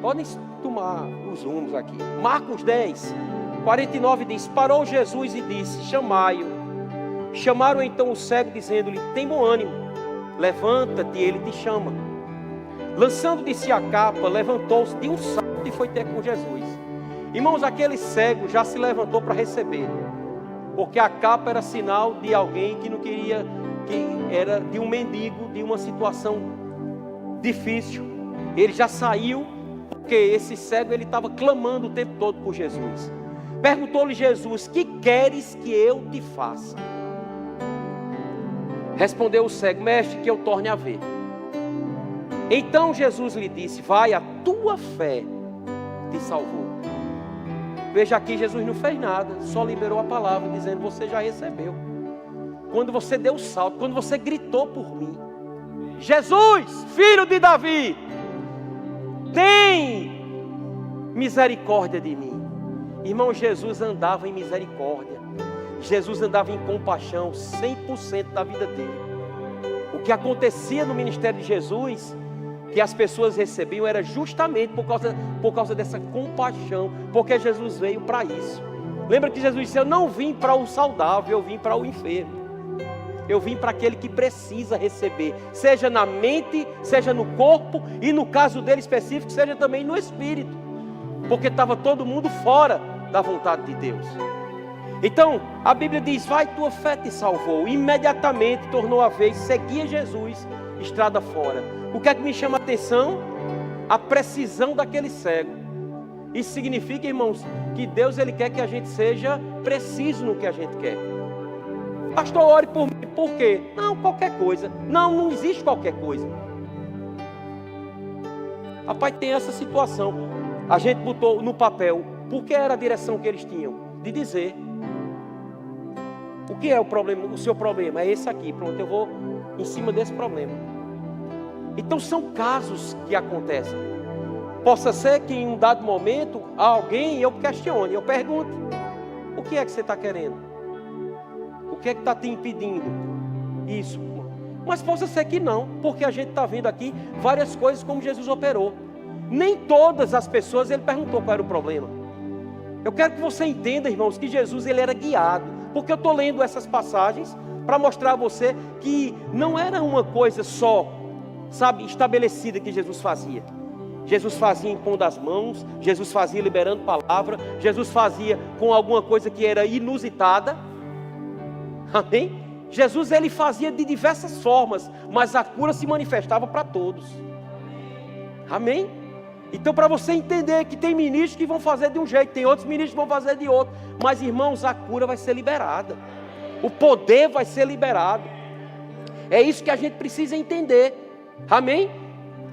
Podem tomar os rumos aqui. Marcos 10, 49 diz: parou Jesus e disse: chamai-o. Chamaram então o cego, dizendo-lhe: tem bom ânimo, levanta-te, ele te chama. Lançando de si a capa, levantou-se de um salto e foi ter com Jesus. Irmãos, aquele cego já se levantou para receber, porque a capa era sinal de alguém que não queria, que era de um mendigo, de uma situação difícil. Ele já saiu, porque esse cego ele estava clamando o tempo todo por Jesus. Perguntou-lhe Jesus: que queres que eu te faça? Respondeu o cego: mestre, que eu torne a ver. Então Jesus lhe disse: vai, a tua fé te salvou. Veja aqui, Jesus não fez nada, só liberou a palavra, dizendo: você já recebeu. Quando você deu o salto, quando você gritou por mim: Jesus, filho de Davi, tem misericórdia de mim. Irmão, Jesus andava em misericórdia. Jesus andava em compaixão 100% da vida dele. O que acontecia no ministério de Jesus, que as pessoas recebiam, era justamente por causa dessa compaixão, porque Jesus veio para isso. Lembra que Jesus disse: eu não vim para o saudável, eu vim para o enfermo. Eu vim para aquele que precisa receber, seja na mente, seja no corpo, e no caso dele específico, seja também no espírito, porque estava todo mundo fora da vontade de Deus. Então, a Bíblia diz: vai, tua fé te salvou. Imediatamente tornou a vez, seguia Jesus, estrada fora. O que é que me chama a atenção? A precisão daquele cego. Isso significa, irmãos, que Deus ele quer que a gente seja preciso no que a gente quer. Pastor, ore por mim. Por quê? Não, qualquer coisa. Não existe qualquer coisa. Rapaz, tem essa situação. A gente botou no papel, porque era a direção que eles tinham de dizer: o que é o problema? O seu problema é esse aqui. Pronto, eu vou em cima desse problema. Então são casos que acontecem. Possa ser que em um dado momento alguém eu questione, eu pergunte: o que é que você está querendo? O que é que está te impedindo isso? Mas possa ser que não, porque a gente está vendo aqui várias coisas como Jesus operou. Nem todas as pessoas ele perguntou qual era o problema. Eu quero que você entenda, irmãos, que Jesus ele era guiado, porque eu estou lendo essas passagens para mostrar a você que não era uma coisa só, sabe, estabelecida que Jesus fazia. Jesus fazia impondo as mãos, Jesus fazia liberando palavra, Jesus fazia com alguma coisa que era inusitada. Amém? Jesus ele fazia de diversas formas, mas a cura se manifestava para todos. Amém? Então, para você entender que tem ministros que vão fazer de um jeito, tem outros ministros que vão fazer de outro, mas irmãos, a cura vai ser liberada, o poder vai ser liberado. É isso que a gente precisa entender. Amém?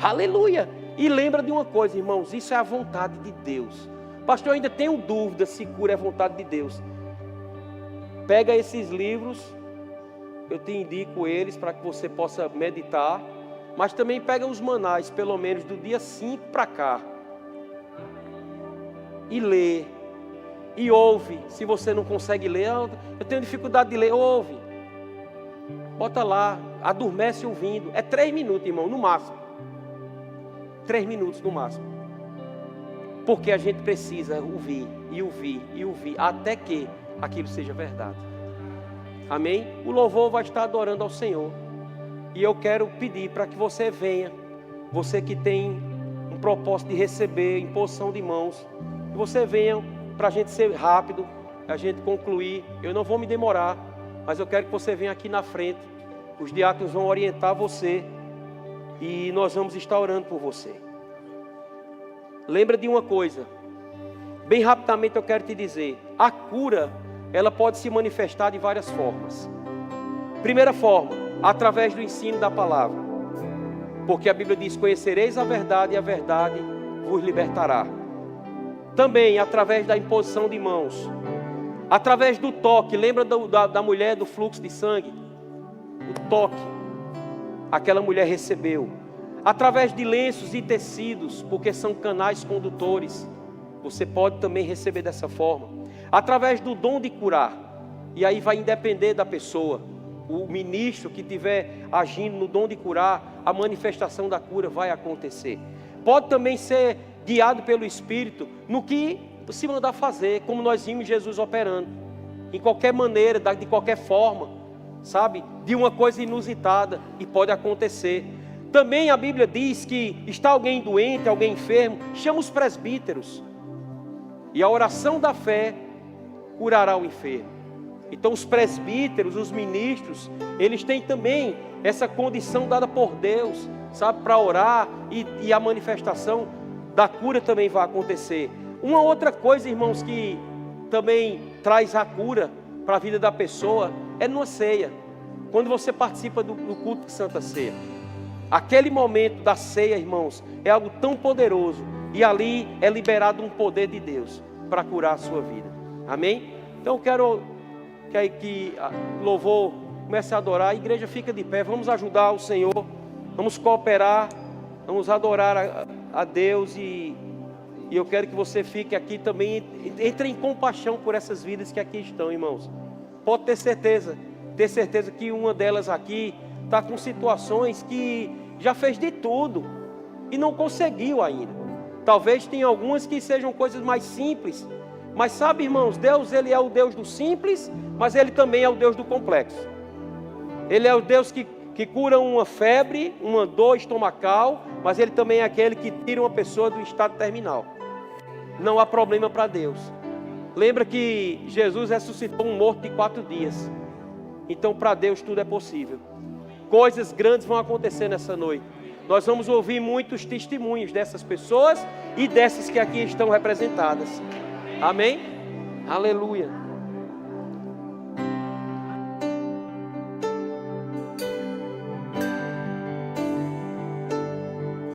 Aleluia. E lembra de uma coisa, irmãos, isso é a vontade de Deus. Pastor, eu ainda tenho dúvida se cura é a vontade de Deus. Pega esses livros, eu te indico eles para que você possa meditar. Mas também pega os manais, pelo menos do dia 5 para cá. E lê. E ouve. Se você não consegue ler, eu tenho dificuldade de ler, ouve. Bota lá, adormece ouvindo. É 3 minutos, irmão, no máximo. 3 minutos no máximo. porque a gente precisa ouvir, e ouvir, e ouvir, até que aquilo seja verdade. Amém? O louvor vai estar adorando ao Senhor. E eu quero pedir para que você venha, você que tem um propósito de receber imposição de mãos, que você venha para a gente ser rápido, a gente concluir. Eu não vou me demorar, mas eu quero que você venha aqui na frente. Os diáconos vão orientar você e nós vamos estar orando por você. Lembra de uma coisa, bem rapidamente eu quero te dizer, a cura, ela pode se manifestar de várias formas. Primeira forma, através do ensino da palavra, porque a Bíblia diz, conhecereis a verdade e a verdade vos libertará. Também através da imposição de mãos, através do toque. Lembra da mulher do fluxo de sangue? O toque, aquela mulher recebeu. Através de lenços e tecidos, porque são canais condutores, você pode também receber dessa forma. Através do dom de curar, e aí vai depender da pessoa. O ministro que estiver agindo no dom de curar, a manifestação da cura vai acontecer. Pode também ser guiado pelo Espírito no que se mandar fazer, como nós vimos Jesus operando, em qualquer maneira, de qualquer forma, sabe, de uma coisa inusitada, e pode acontecer. Também a Bíblia diz que está alguém doente, alguém enfermo, chama os presbíteros, e a oração da fé curará o enfermo. Então os presbíteros, os ministros, eles têm também essa condição dada por Deus, sabe, para orar, e a manifestação da cura também vai acontecer. Uma outra coisa, irmãos, que também traz a cura para a vida da pessoa, é numa ceia. Quando você participa do culto de Santa Ceia, aquele momento da ceia, irmãos, é algo tão poderoso, e ali é liberado um poder de Deus para curar a sua vida. Amém? Então eu quero que o louvor comece a adorar, a igreja fica de pé, vamos ajudar o Senhor, vamos cooperar, vamos adorar a Deus, e eu quero que você fique aqui também, entre em compaixão por essas vidas que aqui estão, irmãos. Pode ter certeza que uma delas aqui está com situações que já fez de tudo e não conseguiu ainda. Talvez tenha algumas que sejam coisas mais simples, mas sabe, irmãos, Deus, Ele é o Deus do simples, mas Ele também é o Deus do complexo. Ele é o Deus que cura uma febre, uma dor estomacal, mas Ele também é aquele que tira uma pessoa do estado terminal. Não há problema para Deus. Lembra que Jesus ressuscitou um morto de 4 dias. Então para Deus tudo é possível. Coisas grandes vão acontecer nessa noite. Nós vamos ouvir muitos testemunhos dessas pessoas e dessas que aqui estão representadas. Amém? Aleluia.